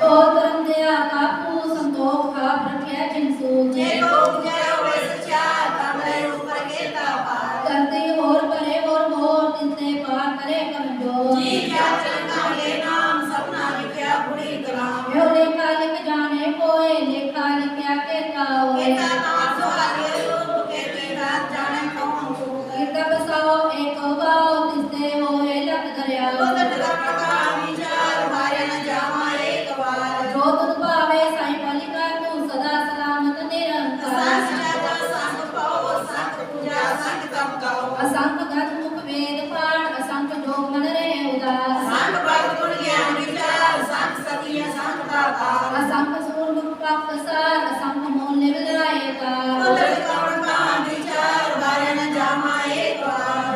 ਉਹ ਧਰਮ ਦਿਆ ਕਾਪੂ ਸੰਤੋਖ ਆਪ ਰੱਖਿਆ ਜਿਨਸੂ ਕਰਤੇ ਹੋਰ ਪਰੇ ਹੋਰ ਤਿੰਤੇ ਪਾਰ ਕਰੇ ਕਮਜੋਰ ਇਹੋ ਲੇਖਾ ਲਿਖ ਜਾਣੇ ਕੋਏ ਲੇਖਾ ਲਿਖਿਆ ਕੇ ਹੋਏ ਕਿਰਤ ਬਸਾਓ ਏਕ ਬਾਉ ਤਿਸਤੇ ਹੋਏ ਲਖ ਦਰਿਆ ਜੋ ਤੁਧ ਭਾਵੇ ਸਾਈ ਪਲਿਕਾ ਤੂੰ ਸਦਾ ਸਲਾਮਤ ਨਿਰੰਕਾਰ ਅਸੰਖ ਗਤ ਮੁਖ ਵੇਦ ਪਾਠ ਅਸੰਖ ਜੋਗ ਮਨ ਰਹੇ ਉਦਾਸ ਅਸੰਖ ਸੂਰ ਮੁਖ ਪ੍ਰਾਪਤ ਸਾਰ ਅਸੰਖ ਮੋਲ ਨਿਵਲਾਏ ਤਾਰ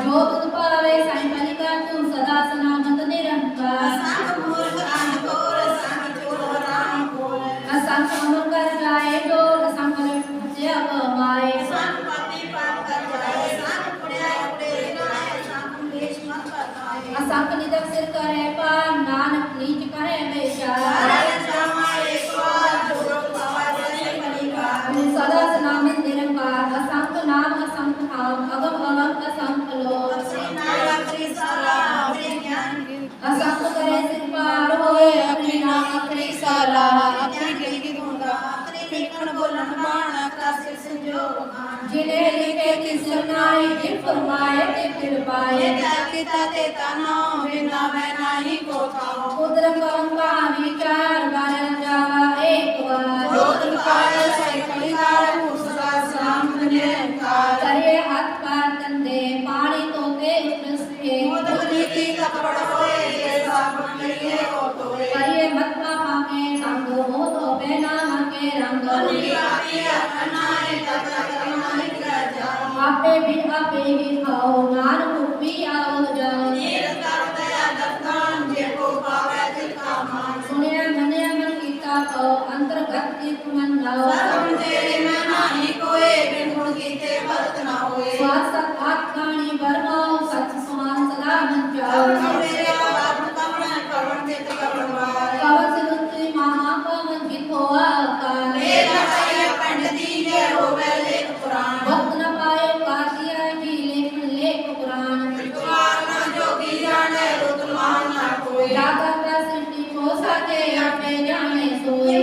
ਜੋ ਤੁਧ ਭਾਵੇ ਸਾਈ ਪਲਿਕਾ ਤੂੰ ਸਦਾ ਸਲਾਮਤ ਨਿਰੰਕਾਰ ਅਸੰਖ ਅਮਰ ਕਰ ਜਾਏ ਡੋਰ ਅਸੰਖ ਲਟ ਬਚਿਆ ਕਮਾਏ ਅਸੰਖ ਨਿਦਕ ਸਿਰ ਕਰੇ ਪਾਰ ਨਾਨਕ ਨੀਚ ਕਰੇ ਵਿਚਾਰ ਸਦਾ ਸਲਾਮਤ ਨਿਰੰਕਾਰ ਅਸੰਖ ਨਾਮ ਅਸੰਖ ਨਾਮ ਅਗਮ ਅਗਮ ਅਸੰਖ ਲੋਕ ਅਸੰਖ ਕਰੇ ਸਿਰ ਪਾਰ ਹੋਏ ਆਪਣੇ ਨਾਮ ਅਖਰੀ ਸਾਲਾ ਬੋਲਣ ਬਾਣ ਕਾਸੇ ਸੰਜੋਗ जिन्हें लिखे किस नाई जिन फरमाए ते फिर पाए किता ते तना बिना मैं नहीं को था उधर कौन का विचार गायन जावा एक बार जोत पाए सैकड़ी गाय उसका सलाम निरंकार करे हाथ पार कंधे पानी तोते उसके मुद्दली की कपड़ होए ये साबुन लिए हो तोए करे मत पापा के संग हो तो पहना के रंग आपे भी खाओ नान मुक्ति आओ जाओ सुनिया मनिया मन कीता कहो अंतर्गत की तुमन लाओ स्वासत आखानी बरमाओ सच समान सदा मन जाओ कवच रुचि महापवन की होआ काल वक्त न पाए काशिया जी लेख पुराण जाता का सृष्टि को साथे आपे जाने सोए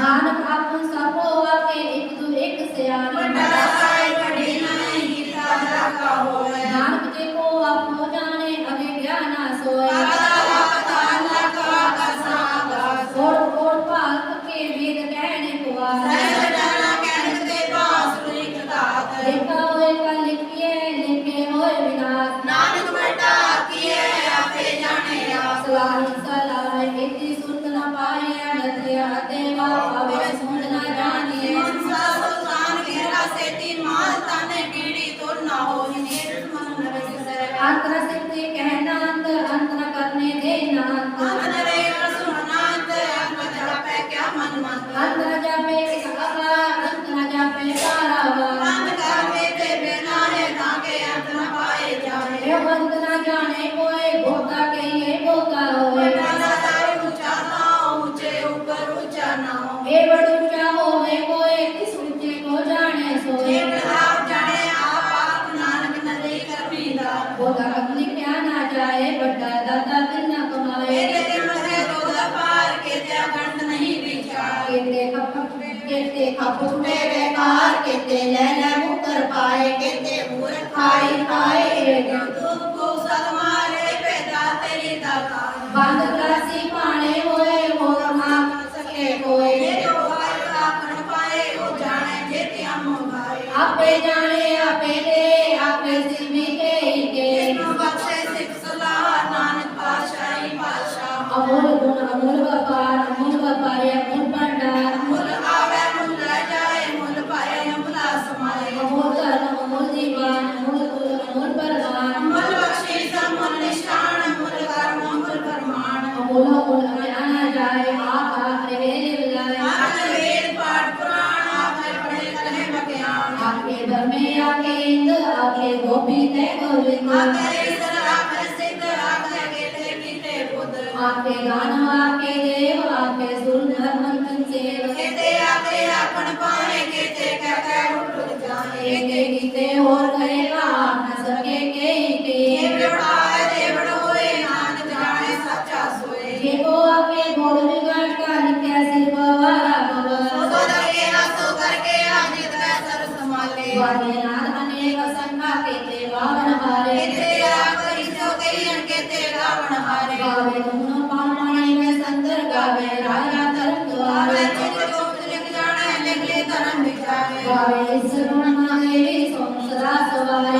नानक आपन सबो आके एक से आने नानक जी को आप हो जाने अभी ज्ञान सोए और पाक के वेद कहने को आए देखा होए का लिखे होए विनाश सलाह इतनी सुन न पाए नदिया देवा पावे सुन न जानिए अंतर सिद्धि कहना अंत न करने देना अंतर जापे सका अंत न जापे सारा अंत न जाने कोई भोगा के ये भोगा होए हे बड़ ऊंचा होवे कोई किस ऊंचे को जाने सोए भोगा अपनी क्या ना जाए बड़ा दाता दिन न कमाए केते खपट में बेकार केते ले मुकर पाए केते मूर्ख खाई खाए बंद ग्लासी पाने होए वो नाम सके कोई आपे जाने आपे दे आपे सिमी के अमूल गुण अमूल व्यापार अमूल व्यापारी अमूल भंडार अमूल धर्म अमूल जीवन अमूल कुल अमूल परमान अमूल अमूल आना जाए आप वेद आपके धर्मे आके इंद आके गोपी ते गोविंद आपके गान आपके देव आपके सुर धर्म सेव के गीते और करेगा आप न सके के ये को आपके बोल विगाट का नित्य सिर बवारा वाद्यनाद अनेक संघा केते वावन हारे गावे दोनों पानी में संतर गावे राजा तरंग गावे इस गुण देवी सोमसरा सवारे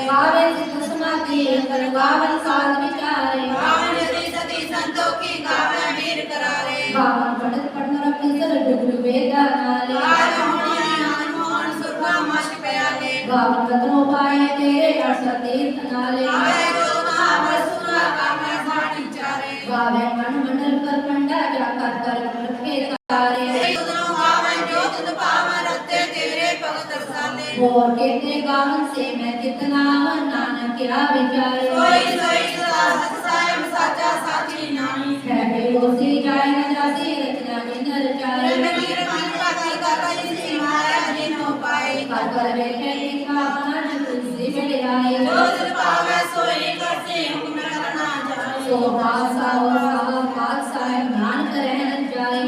गावे सिद्ध समाधि अंतर गावन साध विचारे गावन पढ़त पढ़न पिसर डुग वेदा नाले गावन रत्नों पाए तेरे अर्थ तीर्थ नाले गावे मन मंडल कर पंडा जाकर कर के तारे और कहते गावन से मैं कितना नानक क्या विचारे है उसी जाए न जाती रचना जिनर चाहे कर कर बैठे लिखा मन तुलसी मिल आए सो भाषा और भाषा ध्यान करे न जाए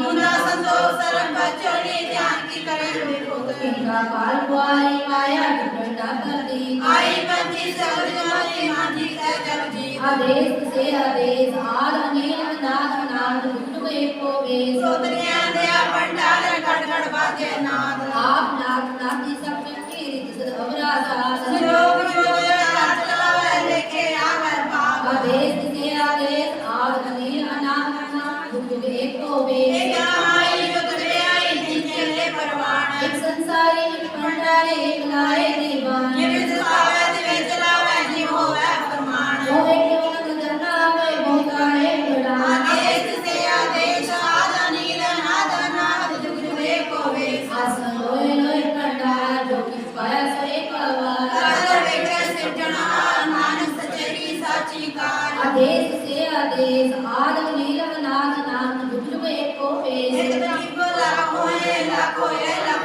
काल बुआई माया डंडा करती आई पंथी सब जमाने मांझी कर जग जी आदेश से आदेश आद अनिल नाद नाद दुख एको वेश सोतरिया दया पंडाल गड़ गड़ बाजे नाद आप नाथ नाथी सब की रीत सद अवरा साथ जोग जोग रात चलावे लेके आवे भाग आदेश से आदेश आद अनिल नाद नाद दुख एको वेश एक आई जो तुझे आई जिनके ले परवान एक संसारी पंडारे एक लाए दीवान ये विद सावे दिवे चलावे जी होवे फरमान होवे क्यों न नजर आवे बहुतारे बड़ान आदेश से आदेश आद नील नाद नाद जुग जुग एको वेश आसन लोए लोए पंडार जो किस पाया सो एक आवाज कर बेटे सिरजना नानक सचेरी साची कार आदेश से आदेश आद नील नाद नाद दुख जुग एको एक वेश तरीको लाखों है लाख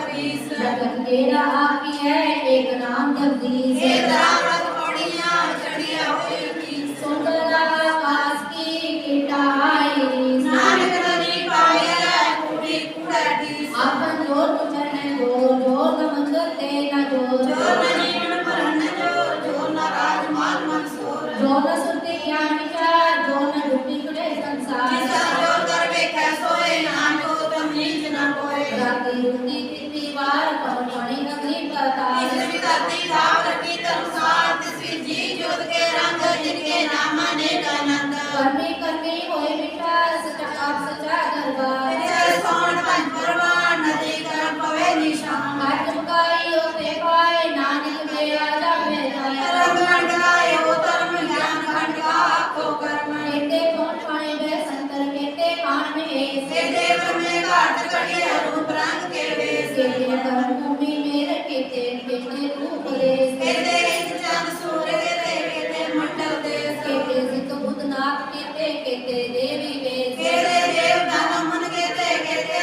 बीस जगत केरा आपकी है एक नाम जगदीश हे दावत पौड़ियां चढ़िया हुई की सुंदर आकाश की किटाई नानक नदी पाया कूड़ी कूड़ाटी आपन जोर कुचरने जोर न मंगल ते न जोर जो न जीवन पर न जो न राज माल मंसूर जो न सुनते ज्ञान विचार जो न डूबी खुले संसार जिसा जो कर बेखै सोए नानो तुम नीच न कोई राती रुती तिथि वार पवन पणी नगरी पताल इसमें धरती भाव रखी तनुसार तिसवी जी जोत के रंग जिनके नाम अनेक आनंद कर्मी कर्मी होए विचार सचा आप सचा दरबार चल सोन पंच परवान नदी कर पवे निशान आज मुकाई होते पाए नानक मेरा जग में जाए रंग खंडकाय हो धर्म ज्ञान खंडका को कर्म केते कौन पाए वे संतर केते कान में ऐसे से देव में घाट कड़िए रूप रंग के वेश केते कर्म भूमि मेरे केते केते रूप देश केते एक चंद सूर्य केते मंडल देश केते सिद्ध बुद्ध नाथ केते केते देवी वेश केते देव दान मन केते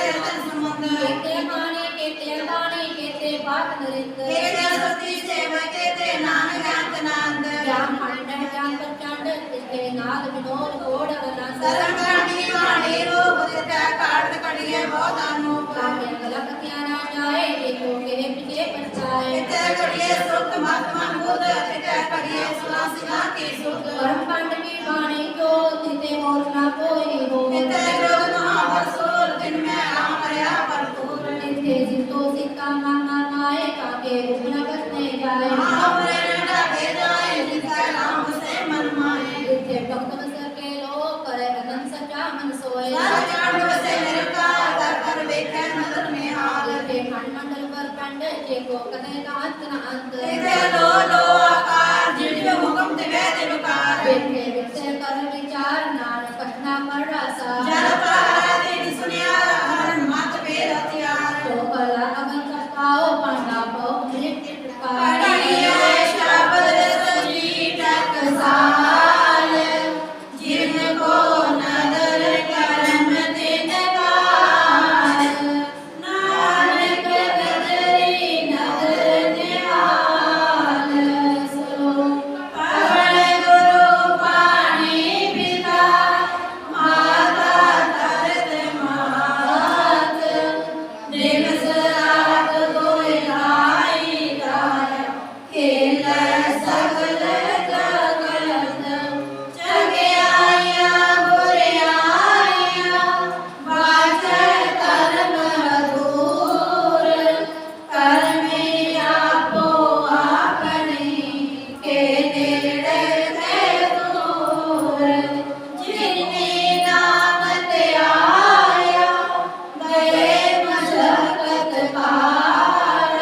रतन समुद्र केते माने केते दाने केते बात नरेंद्र केते सती सेवा केते नानक अंतनांद ज्ञान खंड ज्ञान प्रचंड तिसके नाद विनोद गोड़ गला शरण करनी वाणी रूप देता काट कड़िए बहुत अनूप काके गलत क्या ना जाए देखो के पीछे परछाए केते कड़िए सुख मत मन बुध केते कड़िए सुलासिका की सुध कर्म कांड की वाणी जो तिते मोर ना कोई हो केते जोग महावसुर दिन में राम रया भरपूर तिते जितो सीता मामा माए काके गुना करने जाए हमरे नडा के जाए जिसका राम से मन माए तिते भक्त बस के लो करे अनंत सचा मन सोए सचखंड बसे निरंकार कर बेखे नजर में हाल तिते खंड मंडल पर खंड जेको कदे का अंत न अंत केते लो आकार जिन हुक्म दिवे दिलकार बैठे विचार कर विचार नानक कठना कर रसा जल पारा दिन सुनिया हरण मत वेद हथियार तो कला अगन कटाओ पांडा बहु मृत्यु प्रकार कड़िए शब्द संजीत टकसाल जिनको नदर करम दिन काल नानक गदरी नदर निहाल सुनो पवन गुरु पानी पिता माता तरत मात दिवस रात कोई लाई गाय खेल सगल जगत चंगियाइया बुरियाइया बाचर कर्म दूर कर्मे आपो आपने के नेड़े थे दूर जिन्नी नाम ते आया गए मशक्कत पार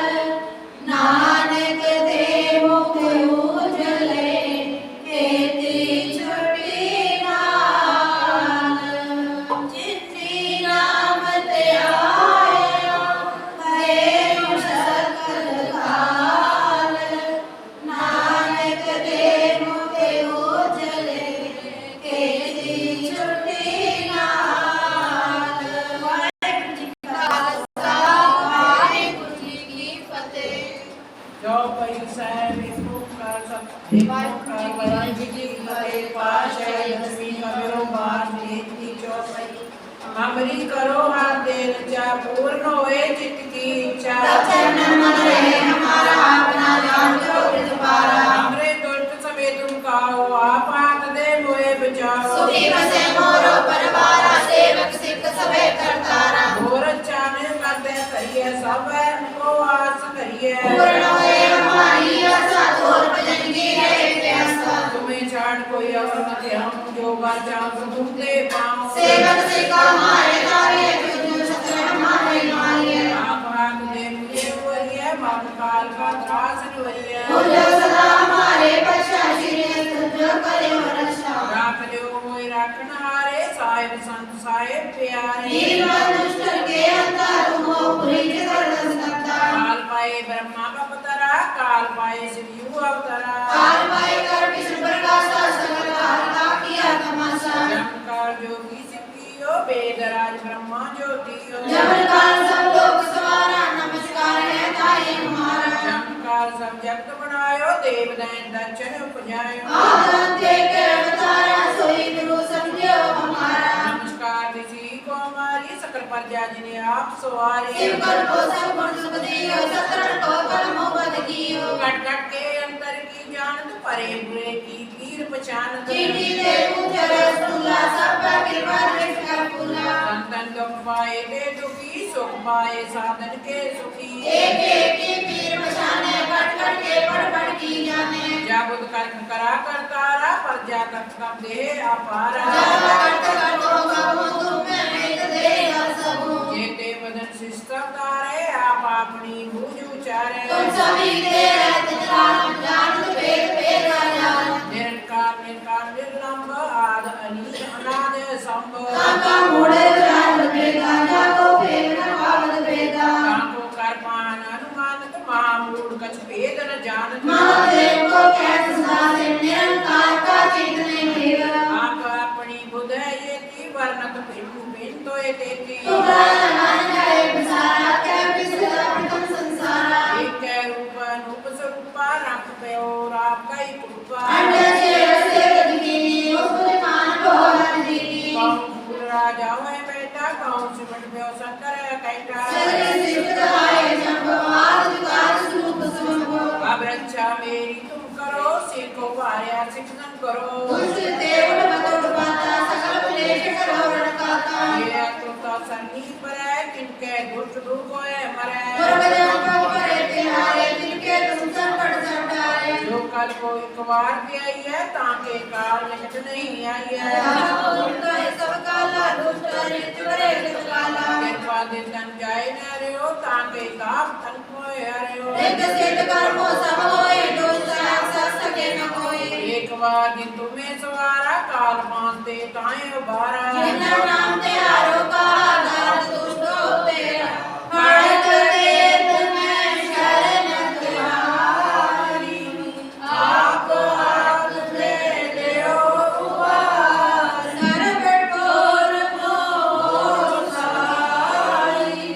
नानक ते मुख उजले खेती छुटी नाल जिन्नी नाम ते आया गए मशक्कत पार नानक ते मुख उजले खेती छुटी नाल वाहिगुरू जी का खालसा वाहिगुरू जी की फतेह जो पई ਸਾਹਿਬ ਇਸ ਓੰਕਾਰ ਸਤਿ ਵਾਹਿਗੁਰੂ ਜੀ ਕੀ ਫਤਿਹ ਪਾਸ਼ਾ ਦਸਵੀਂ ਕਬਰੋਂ ਬਾਰ ਬੇਨਤੀ ਚੌਪਈ हमरी करो हाथ दे रचा पूर्ण होए चित्त की इच्छा तब चरण मन रहे हमारा अपना जान जो कृपारा हमरे दुष्ट समय तुम काओ आप हाथ दे मोए बचाओ सुखी बसे मोरो परवारा सेवक सिख सबे करतारा घोर चाने करते करिए सब को आस करिए पूर्ण होए हमारी आशा तोर भजन की रहे प्यासा तुम्हें छाड़ कोई और मत हम जो बाचाओ तुम दे पाओ सेवक सिख हमारे तारे जुजु सत्र हमारे मारिए आप हाथ दे मुझे वरिए मत काल का त्रास निवरिए मुझे सदा हमारे पश्चा श्री तुझ करे रक्षा राख जो मोय राखन हारे साहिब संत साहिब प्यारे नीलमल दुष्ट के अंता तुम हो पुरी कर सकता काल पाए ब्रह्मा का अवतरा काल पाए शिव अवतरा काल पाए कर विष्णु प्रकाशा सकल काल का किया तमाशा जमकार जोगी सिद्धियो वेदराज ब्रह्मा ज्योतियो जमन काल सब लोग सवारा नमस्कार है ताई हमारा जमकार सब जगत बनायो देव दैन दर्शन उपजायो आदंते के अवतारा सोई गुरु समझो हमारा नमस्कार ऋषि को हमारी सकल प्रजा जिन्हें आप सवारी शिव कर को सब गुण सुख दियो सतरण को परम पद कियो कट कट के अंतर की जानत परे बुरे की पीर पहचानत चीटी दे पूछे रसगुल्ला सब कृपा दृष्ट कर फूला संतन दुख पाए के दुखी सुख पाए साधन के सुखी एक एक की पीर पहचाने कट कट के पढ़ की जाने जाबुद कर्म करा करतारा प्रजा कट कम दे अपारा जब करत करत होगा तुम में एक दे कर सबू जेते बदन शिष्ट तारे आप अपनी भूज उचारे तुम सभी दे रहते जान जानत भेद भेद जान निरंकार निर्लंब आद अनीत अनाद संभ काका मोड़े जान भेदा जाको भेद न भावत भेदा काको कर्मान अनुमानत महामूढ़ कछ भेद न जानत महादेव को कैसे साधे निरंकार का चितने भेदा आप अपनी बुध ये ती वर्णत भिन्न भिन्न तो ये तेती तुम्हारा नाम जाए विसारा कै विसरा प्रथम संसारा एक रूप अनूप स्वरूपा रंग पे और आपका ही कृपा अंडे से रसे गदगिनी उपमान भगवान दीनी कौन फूल राजा हुए बेटा कौन सिमट में शंकर कैटा सगले सिद्ध आए जब आदि काल स्वरूप समो अब रक्षा मेरी तुम करो सीखो पाया शिक्षण करो दुष्ट देव बतोड़ पाता सकल क्लेश करो रड़काता ये तो सन्नी पर है किनके दुष्ट दुख होए मरे दुर्गजन को करे तिहारे जिनके तुम संकट सटाए जो कल को एक बार भी आई है ताके काल निकट नहीं आई है उनका सब काला दुष्ट रित करे काला कृपा दे तन जाए न रे हो ताके काप तन को हरे हो एक सिद्ध कर्मो सब होए दोष साक्षात सके न कोई एक बार दिन तुम्हें सवारा काल मानते ताए उबारा जिन्ना नाम ते आरो का आधार दुष्ट तेरा पढ़त वेद में शरण तुम्हारी आप हाथ दे देओ उबार सर्व ठोर मोह सहाई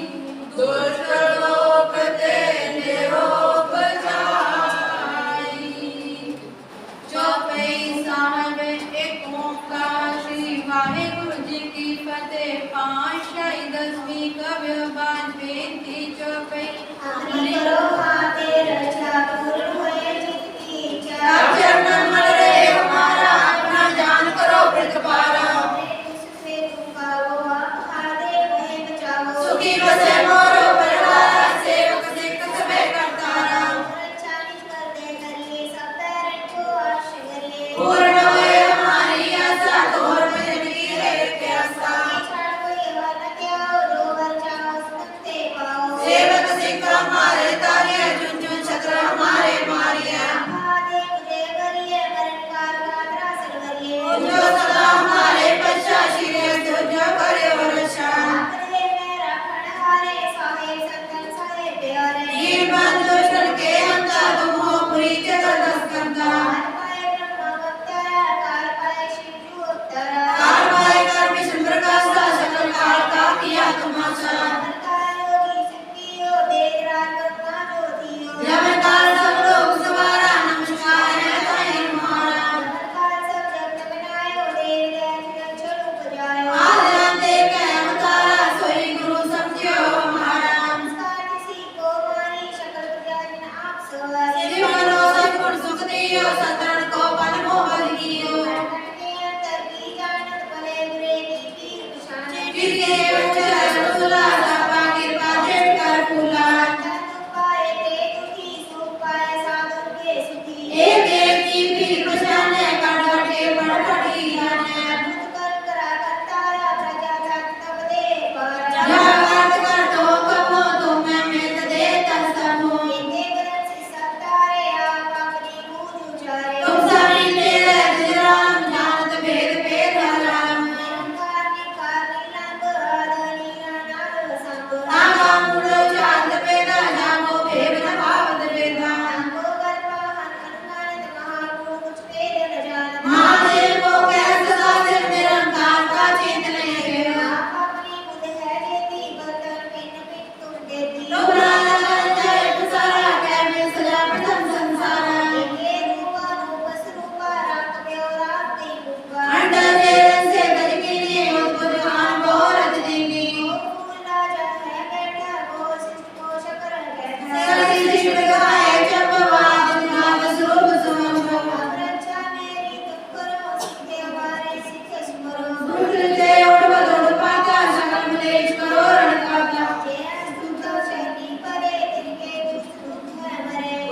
दुष्ट लोक ते देओ बचाई चौपाई साहब एक ओंकार श्री वाहिगुरु जी की कीयो सतरण को पल मोहल कीयो के अंतर की जानत भले बुरे की पीर निशान चिड़िए उजर सुला सापा कृपा जेठ कर फूला पाए ते दुखी सुख पाए साधु के सुखी एक एक की पीर पहचाने कट कटे पड़ पड़ी जाने अद्भुत कर करा करतारा प्रजा जात तब दे पर जागत कर तो कबो तुम्हें मित दे तसमो देवरन से सतारे आप अपनी बूझ उचारे तुम सभी तेरे दिराम जानत भेद भेद हराम निरंकार निकार नीलंग आदनी नाग संग नागा मुड़ो चांद पेदा जागो भेद न भावत वेदा अंगो गर्भाहन अनुमानित महागुरु कुछ वेद न जानत महादेव को कैसे साधित निरंकार का चेतने केवा आप अपनी बुद्ध है देती बर्तन पिन पिन तुम देती लोबरा लगन जय पुसारा कैमे सजा प्रथम संसारा के रूपा रूप स्वरूपा रात ब्योरा ती बुका अंडर देरन से गजकीनी उत्पन्न खान बहुरत दीनी भूला जा है बैठा वो शिष्ट को शकर कहता सती शिव गाए चंपवाद नाद स्वरूप सुमंगल रक्षा मेरी तुम करो सीधे हमारे सिख स्मरो दुष्ट उड़ बदोड़ पाता सकल मलेश करो रणकाता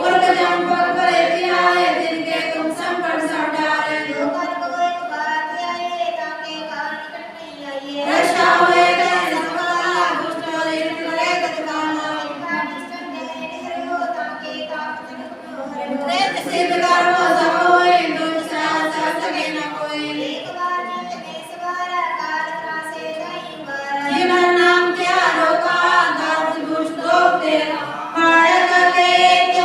उर्ग जंपक परे पियाले तिनके तुम संकट सटारे रक्षा हुए गए सकला दुष्ट दीन करे गतकाना प्रेत सिद्ध कर्मो सब होए दुष्ट सहस्र सके न कोई जीवन नाम क्या रोका दास दुष्ट लोग तेरा बालक के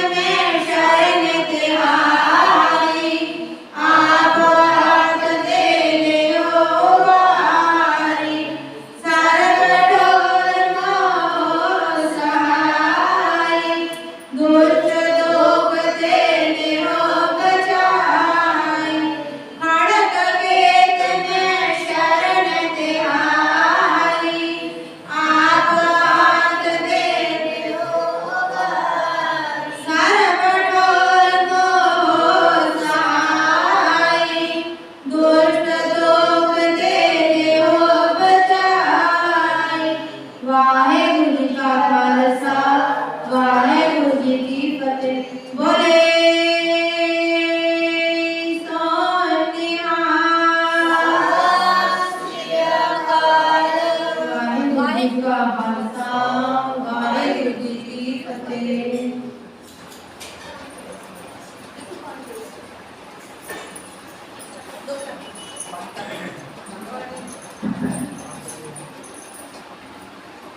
में शरण तिहारी आप हाथ दे ले हो बारी सरब ढोल नो सहाय दुष्ट लोग तेरे हो बचाई खड़ग वेद में शरण तिहारी आप हाथ दे हो सरब ढोल नो सहाय दुष्ट लोग तेरे हो बचाई वाहेगुरु जी का खालसा वाहेगुरु जी की फतेह बोले वाहेगुरु जी का खालसा वाहेगुरु जी की फतेह दो